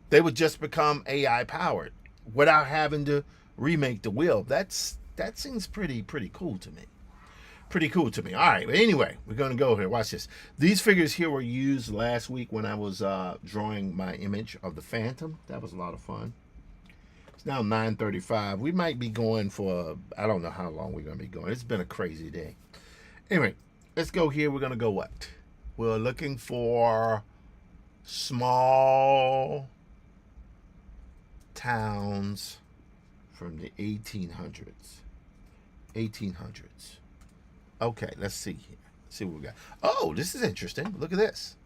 they would just become AI powered without having to remake the wheel. That seems pretty cool to me. Pretty cool to me. All right, but anyway, we're going to go here. Watch this. These figures here were used last week when I was drawing my image of the Phantom. That was a lot of fun. It's now 9:35. We might be going for, I don't know how long we're going to be going. It's been a crazy day. Anyway, let's go here. We're going to go what? We're looking for small towns from the 1800s. 1800s. Okay, let's see here. Let's see what we got. Oh, this is interesting. Look at this.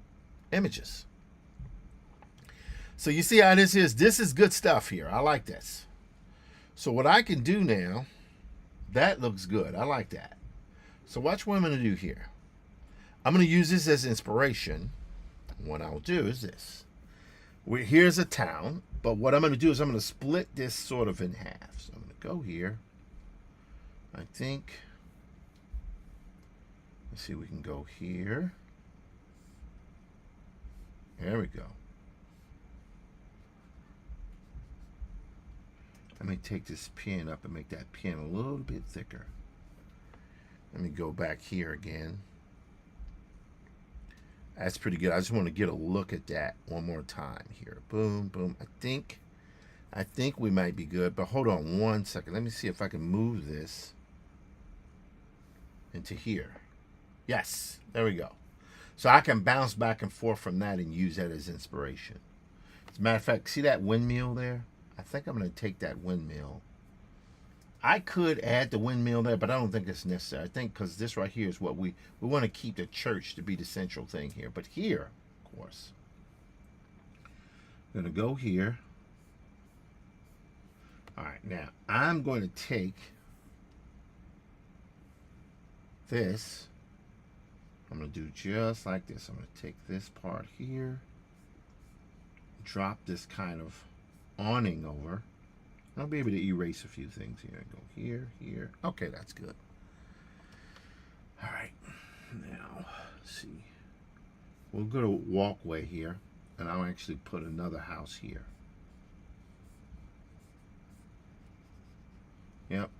Images. So you see how this is? This is good stuff here. I like this. So what I can do now, that looks good. I like that. So watch what I'm going to do here. I'm going to use this as inspiration. What I'll do is this. Here's a town, but what I'm going to do is I'm going to split this sort of in half. So I'm going to go here. I think, let's see, we can go here. There we go. Let me take this pen up and make that pen a little bit thicker. Let me go back here again. That's pretty good. I just want to get a look at that one more time here. Boom, boom. I think we might be good, but hold on one second. Let me see if I can move this into here. Yes, there we go. So I can bounce back and forth from that and use that as inspiration. As a matter of fact, see that windmill there? I think I'm going to take that windmill. I could add the windmill there, but I don't think it's necessary. I think because this right here is what we want to keep the church to be the central thing here. But here, course. I'm going to go here. All right, now I'm going to take this. I'm going to do just like this. I'm going to take this part here, drop this kind of awning over. I'll be able to erase a few things here. Go here, here. Okay, that's good. All right, now let's see. We'll go to walkway here, and I'll actually put another house here. Yep.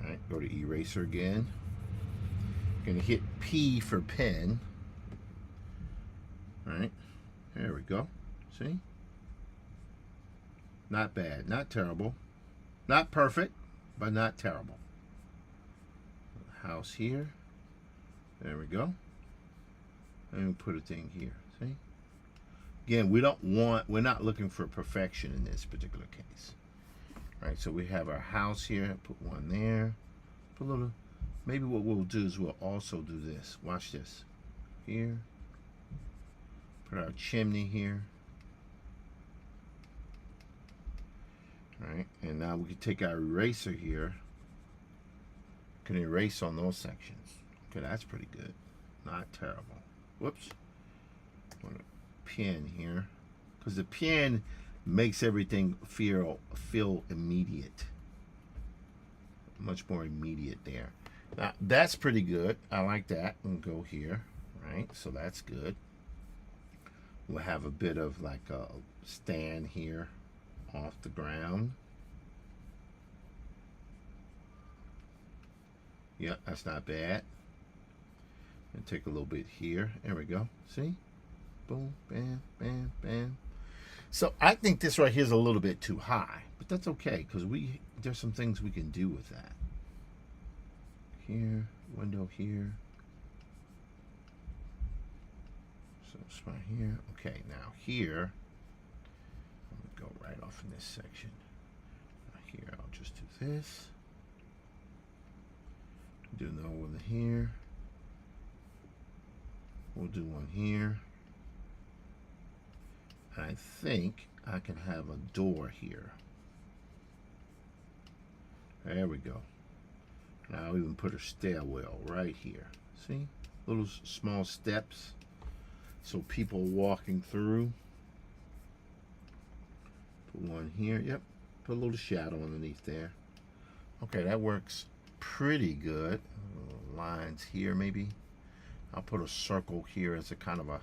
All right, go to eraser again. Gonna hit P for pen. All right, there we go. See? Not bad, not terrible. Not perfect, but not terrible. House here. There we go. And we put a thing here. See? Again, we're not looking for perfection in this particular case. All right, so we have our house here. Put one there. Put a little. Maybe what we'll do is we'll also do this. Watch this. Here. Put our chimney here. All right, and now we can take our eraser here. Can erase on those sections. Okay, that's pretty good. Not terrible. Whoops. I'm gonna pen here, because the pen makes everything feel immediate. Much more immediate there. Now that's pretty good. I like that. And go here, right? So that's good. We'll have a bit of like a stand here off the ground. Yep, that's not bad. And take a little bit here. There we go. See? Boom, bam, bam, bam. So I think this right here is a little bit too high, but that's okay because there's some things we can do with that. Here, window here. So it's right here. Okay, now here. I'm gonna go right off in this section. Here, I'll just do this. Do another one here. We'll do one here. I think I can have a door here. There we go. Now I'll even put a stairwell right here. See? Little small steps. So people walking through. Put one here. Yep. Put a little shadow underneath there. Okay, that works pretty good. Lines here maybe. I'll put a circle here as a kind of a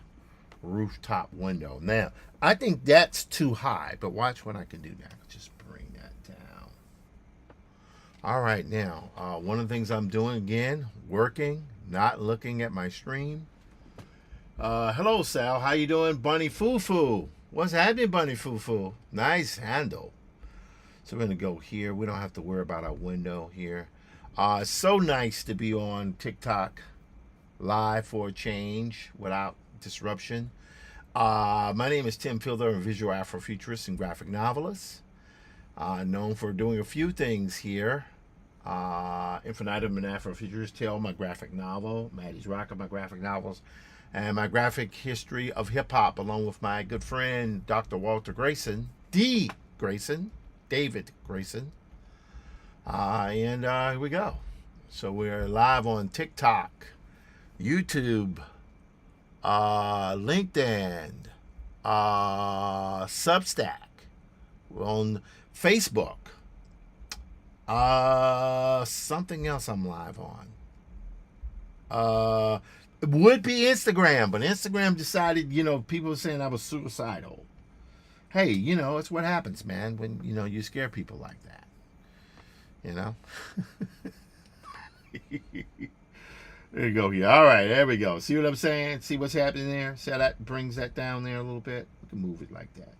rooftop window. Now, I think that's too high, but watch what I can do now. Just bring that down. All right, now, one of the things I'm doing again, working, not looking at my stream. Hello, Sal. How you doing? Bunny Foo-Foo. What's happening, Bunny Foo-Foo? Nice handle. So we're going to go here. We don't have to worry about our window here. So nice to be on TikTok live for a change without disruption. My name is Tim Fielder. I'm a visual Afrofuturist and graphic novelist. Known for doing a few things here. Infinitum and Afrofuturist Tale, my graphic novel. Maddie's Rocket, my graphic novels. And my graphic history of hip-hop, along with my good friend, Dr. Walter Grayson. David Grayson. And here we go. So we're live on TikTok, YouTube, LinkedIn, Substack. We're on Facebook. Something else I'm live on. It would be Instagram, but Instagram decided, people were saying I was suicidal. Hey, it's what happens, man, when, you scare people like that. There you go here. All right, there we go. See what I'm saying? See what's happening there? See how that brings that down there a little bit? We can move it like that.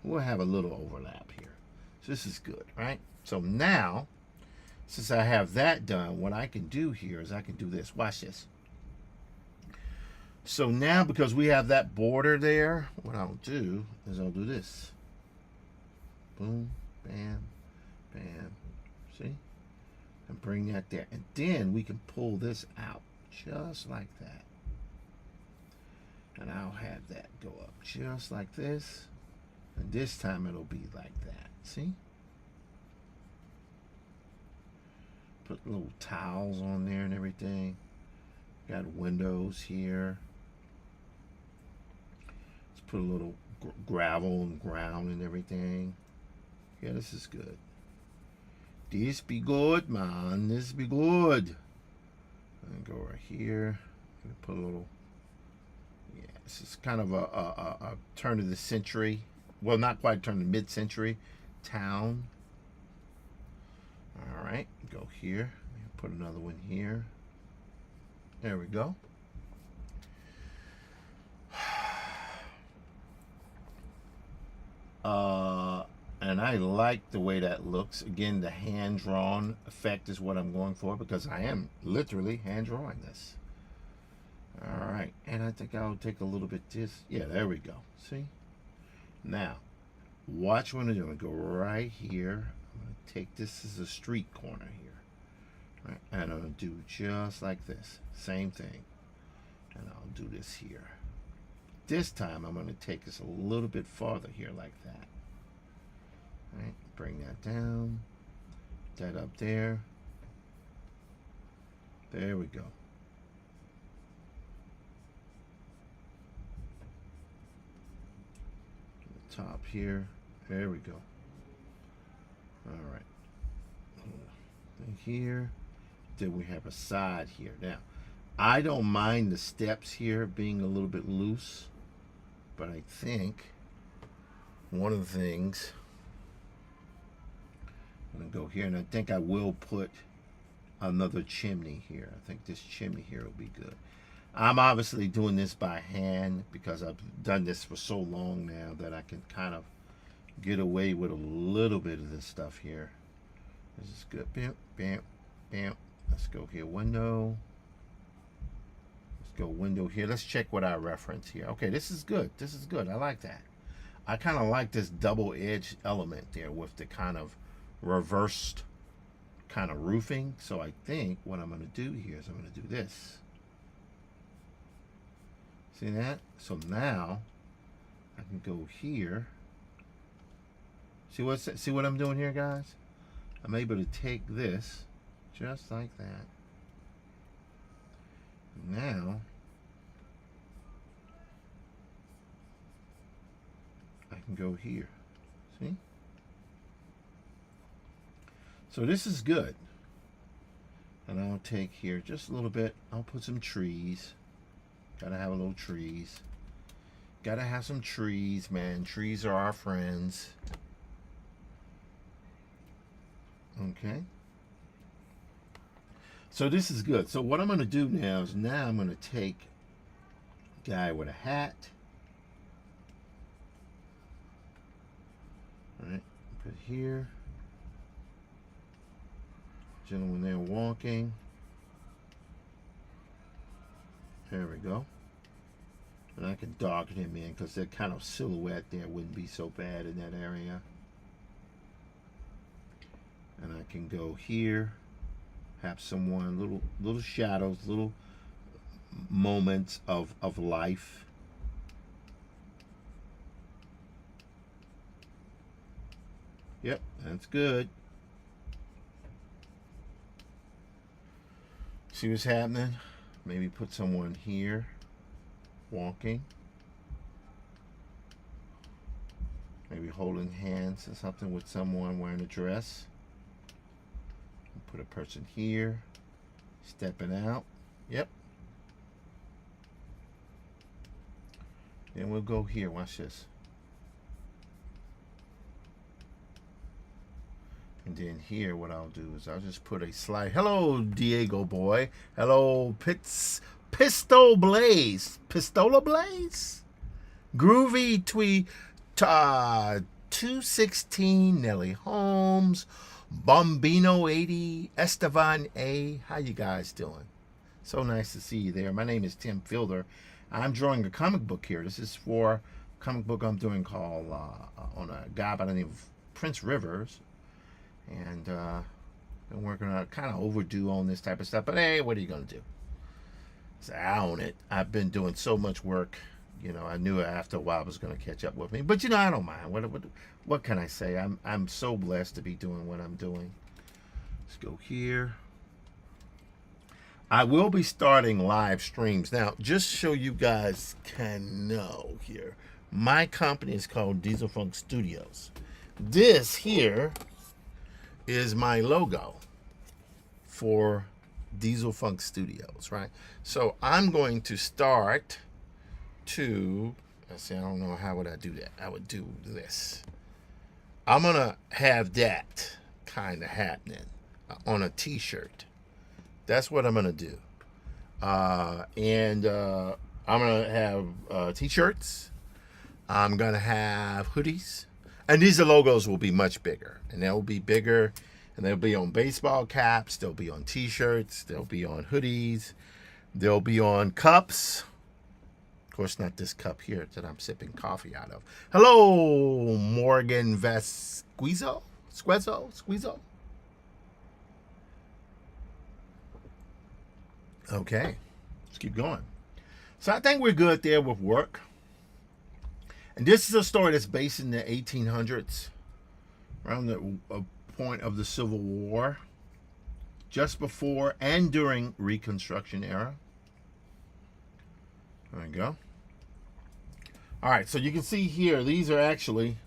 We'll have a little overlap here. So this is good, right? So now, since I have that done, what I can do here is I can do this. Watch this. So now, because we have that border there, what I'll do is I'll do this. Boom, bam, bam. See? And bring that there. And then we can pull this out just like that. And I'll have that go up just like this. And this time it'll be like that. See? Put little towels on there and everything. Got windows here. Let's put a little gravel and ground and everything. Yeah, this is good. This be good, man. This be good. And go right here. Put a little. Yeah, this is kind of a turn of the century. Well, not quite turn of mid-century town. All right, go here. Put another one here. There we go. And I like the way that looks. Again, the hand-drawn effect is what I'm going for because I am literally hand-drawing this. All right, and I think I'll take a little bit this. Yeah, there we go. See? Now, watch what I'm doing. I'm going to go right here. I'm going to take this as a street corner here. Right, and I'm going to do just like this. Same thing. And I'll do this here. This time, I'm going to take this a little bit farther here like that. Right, bring that down. That up there. There we go. The top here. There we go. All right. And here. Then we have a side here. Now, I don't mind the steps here being a little bit loose, but I think one of the things, I'm going to go here, and I think I will put another chimney here. I think this chimney here will be good. I'm obviously doing this by hand because I've done this for so long now that I can kind of get away with a little bit of this stuff here. This is good. Bam, bam, bam. Let's go here, window. Let's go window here. Let's check what I reference here. Okay, this is good. This is good. I like that. I kind of like this double-edged element there with the kind of reversed kind of roofing. So I think what I'm going to do here is I'm going to do this. See that? So now I can go here. See what I'm doing here, guys? I'm able to take this just like that. Now I can go here. See? So this is good. And I'll take here just a little bit. I'll put some trees. Gotta have a little trees. Gotta have some trees, man. Trees are our friends. Okay. So this is good. So what I'm going to do now is I'm going to take a guy with a hat. All right. Put here. Gentleman there walking. There we go. And I can darken him in because that kind of silhouette there wouldn't be so bad in that area. And I can go here. Have someone, little shadows, little moments of life. Yep, that's good. See what's happening? Maybe put someone here walking. Maybe holding hands or something with someone wearing a dress. Put a person here, stepping out. Yep. Then we'll go here. Watch this. And then here, what I'll do is I'll just put a slide. Hello, Diego boy. Hello, Pistola Blaze. Groovy Tweet 216, Nelly Holmes. Bombino 80, Estevan A. How you guys doing? So nice to see you there. My name is Tim Fielder. I'm drawing a comic book here. This is for a comic book I'm doing called on a guy by the name of Prince Rivers. And Been working on kind of overdue on this type of stuff, but hey, what are you gonna do? So I own it. I've been doing so much work. I knew after a while it was gonna catch up with me. But I don't mind. What can I say? I'm so blessed to be doing what I'm doing. Let's go here. I will be starting live streams now. Just so you guys can know here, my company is called Diesel Funk Studios. This here is my logo for Diesel Funk Studios, right? So I'm going to start to, let's see, I don't know how would I do that. I would do this. I'm going to have that kind of happening on a t-shirt. That's what I'm going to do. And I'm going to have t-shirts. I'm going to have hoodies. And these logos will be much bigger. And they'll be bigger. And they'll be on baseball caps. They'll be on t-shirts. They'll be on hoodies. They'll be on cups. Of course, not this cup here that I'm sipping coffee out of. Hello, Morgan Vasquez. Squezo? Okay, let's keep going. So I think we're good there with work. And this is a story that's based in the 1800s, around the point of the Civil War, just before and during Reconstruction era. There we go. All right, so you can see here, these are actually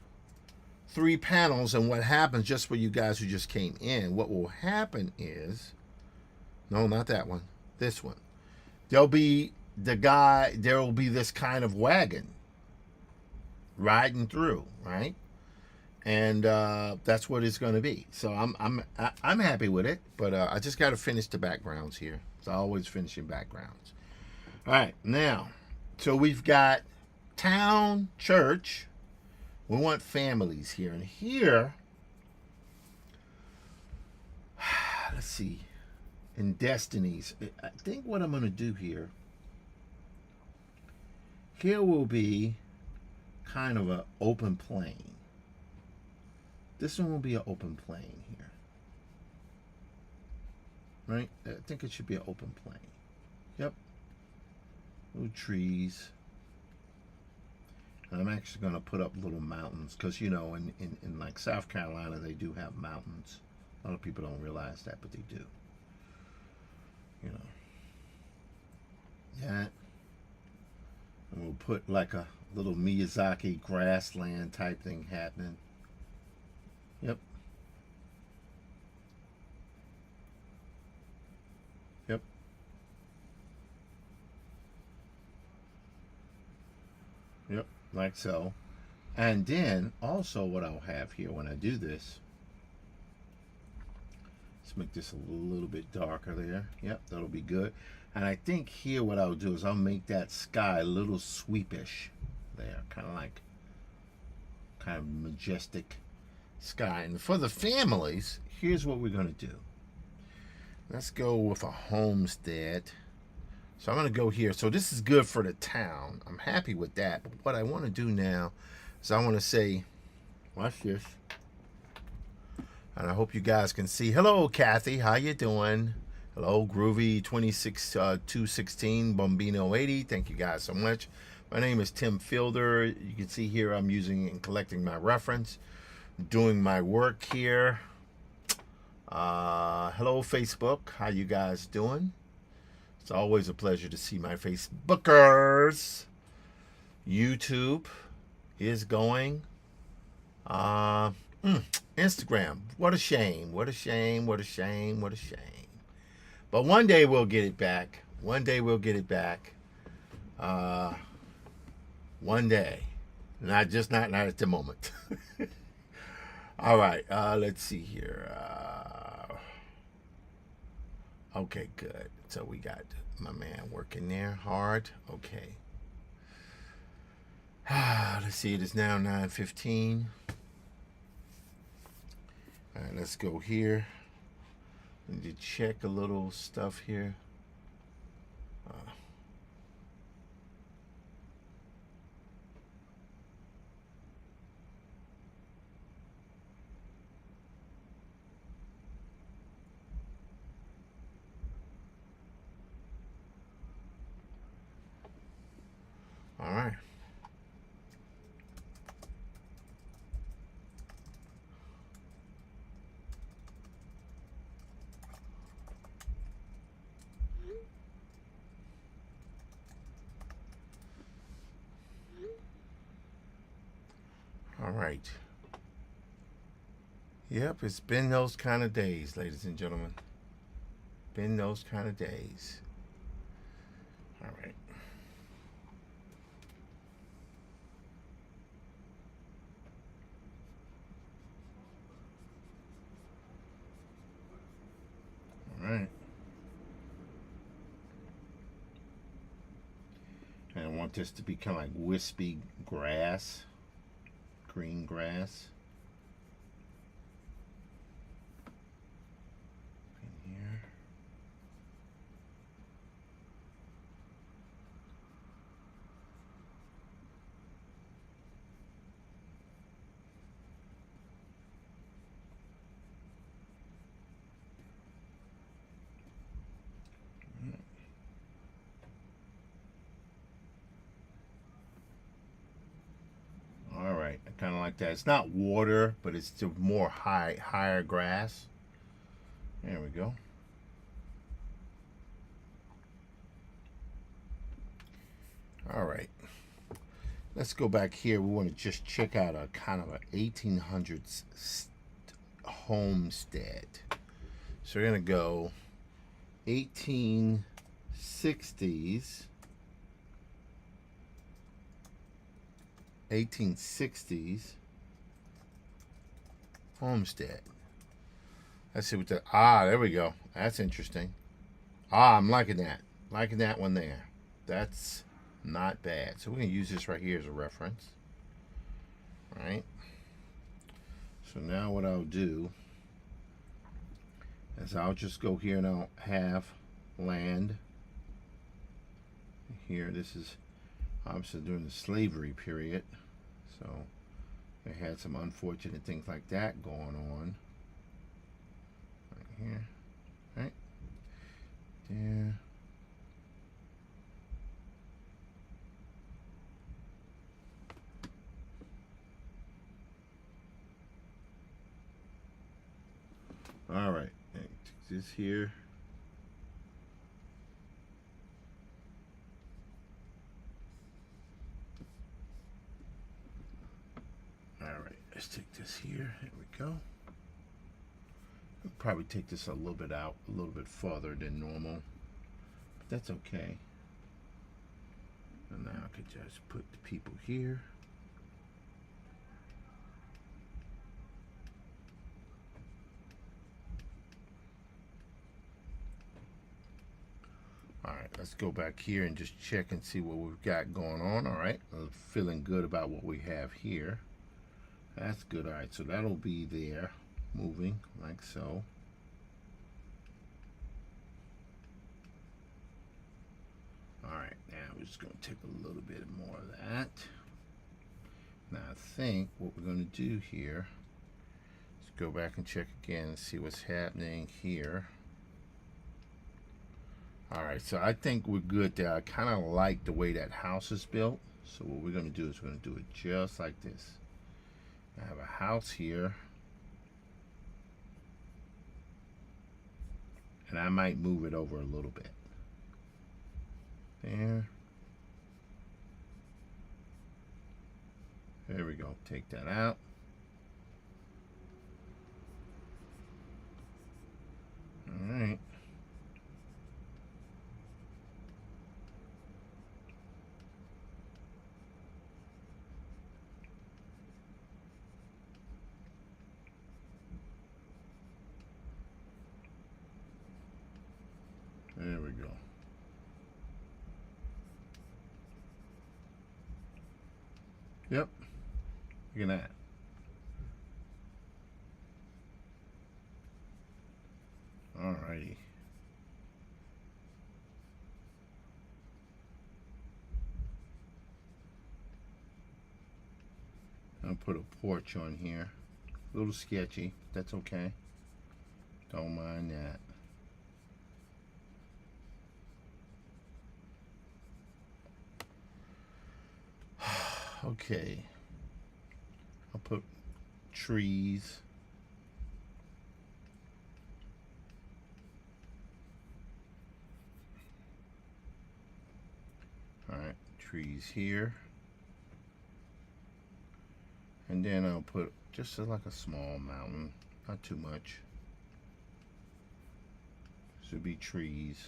3 panels, and what happens, just for you guys who just came in, what will happen is, no, not that one, this one. There will be this kind of wagon riding through, right? And that's what it's going to be. So I'm happy with it, but I just got to finish the backgrounds here. It's always finishing backgrounds. All right, now, so we've got town, church. We want families here, and here, let's see, in Destinies. I think what I'm going to do here will be kind of an open plain. This one will be an open plain here. Right? I think it should be an open plain. Yep. Little trees. And I'm actually going to put up little mountains because, in like South Carolina, they do have mountains. A lot of people don't realize that, but they do. That. And we'll put like a little Miyazaki grassland type thing happening. Yep. Yep. Yep. Like so. And then also what I'll have here when I do this, let's make this a little bit darker there. Yep, that'll be good. And I think here what I'll do is I'll make that sky a little sweepish there, kind of majestic sky. And for the families, here's what we're going to do. Let's go with a homestead. So I'm going to go here. So this is good for the town. I'm happy with that. But what I want to do now is I want to say, watch this. And I hope you guys can see. Hello, Kathy. How you doing? Hello, Groovy 216 Bombino 80. Thank you guys so much. My name is Tim Fielder. You can see here I'm using and collecting my reference, doing my work here. Hello, Facebook. How you guys doing? It's always a pleasure to see my Facebookers. YouTube is going. Instagram. What a shame. What a shame. What a shame. What a shame. But one day we'll get it back. One day we'll get it back. One day. Not at the moment. All right. Let's see here. Okay, good. So we got my man working there hard. Okay. Let's see. It is now 9:15. All right. Let's go here. Need to check a little stuff here. right. Yep, it's been those kind of days, ladies and gentlemen. Been those kind of days. All right. All right. And I want this to be kind of like wispy grass, green grass. In here. All right, I kind of like that. It's not water, but it's still more higher grass. There we go. All right, let's go back here. We want to just check out a kind of a 1800s homestead. So we're gonna go 1860s. 1860s homestead. Let's see what the there we go. That's interesting. I'm liking that. Liking that one there. That's not bad. So we're gonna use this right here as a reference. Right. So now what I'll do is I'll just go here and I'll have land here. This is obviously during the slavery period, so they had some unfortunate things like that going on. Right here, right there. All right, this here. All right, let's take this here. There we go. I'll probably take this a little bit out, a little bit farther than normal, but that's okay. And now I could just put the people here. All right, let's go back here and just check and see what we've got going on. All right, I'm feeling good about what we have here. That's good. All right, so that'll be there, moving like so. All right, now we're just going to take a little bit more of that. Now I think what we're going to do here is go back and check again and see what's happening here. All right, so I think we're good there. I kind of like the way that house is built. So what we're going to do is we're going to do it just like this. I have a house here. And I might move it over a little bit. There. There we go. Take that out. All right. There we go. Yep. Look at that. Alrighty. I'll put a porch on here. A little sketchy. That's okay. Don't mind that. Okay. I'll put trees. All right, trees here. And And then I'll put just like a small mountain, not too much. This would be trees.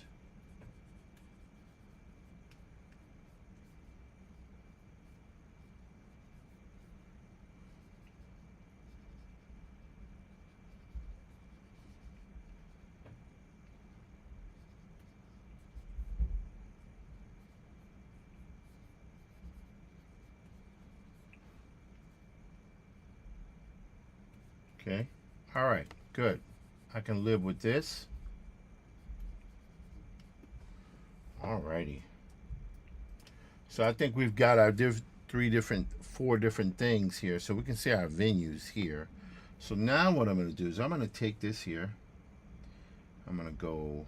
Okay. All right. Good. I can live with this. All righty. So I think we've got our four different things here. So we can see our venues here. So now what I'm going to do is I'm going to take this here. I'm going to go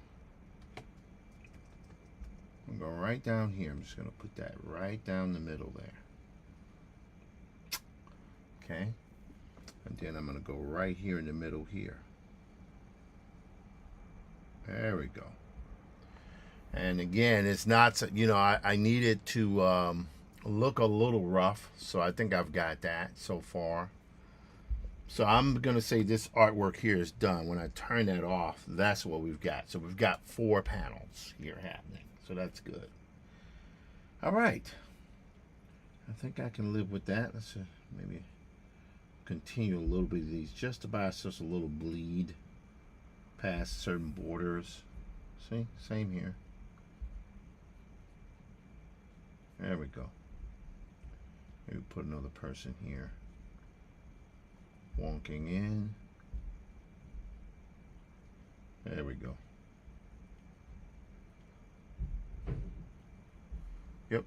right down here. I'm just going to put that right down the middle there. Okay. And then I'm going to go right here in the middle here. There we go. And again, it's not, you know, I need it to look a little rough. So I think I've got that so far. So I'm going to say this artwork here is done. When I turn that off, that's what we've got. So we've got 4 panels here happening. So that's good. All right. I think I can live with that. Let's maybe continue a little bit of these just to buy us just a little bleed past certain borders. See, same here. There we go. Maybe put another person here. Walking in. There we go. Yep.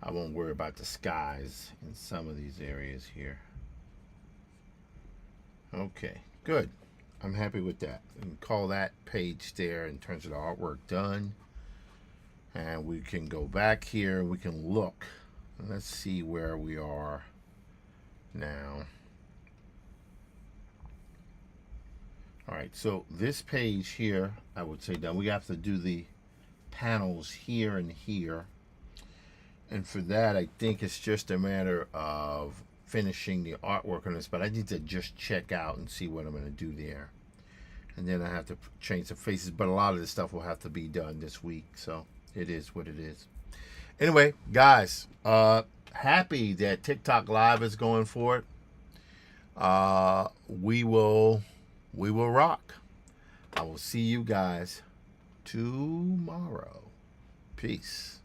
I won't worry about the skies in some of these areas here. Okay, good. I'm happy with that. We can call that page there in terms of the artwork done. And we can go back here. We can look. Let's see where we are now. All right, so this page here, I would say that we have to do the panels here and here. And for that, I think it's just a matter of finishing the artwork on this, but I need to just check out and see what I'm going to do there. And then I have to change the faces, but a lot of this stuff will have to be done this week, so it is what it is. Anyway, guys, happy that TikTok Live is going for it. We will rock. I will see you guys tomorrow. Peace.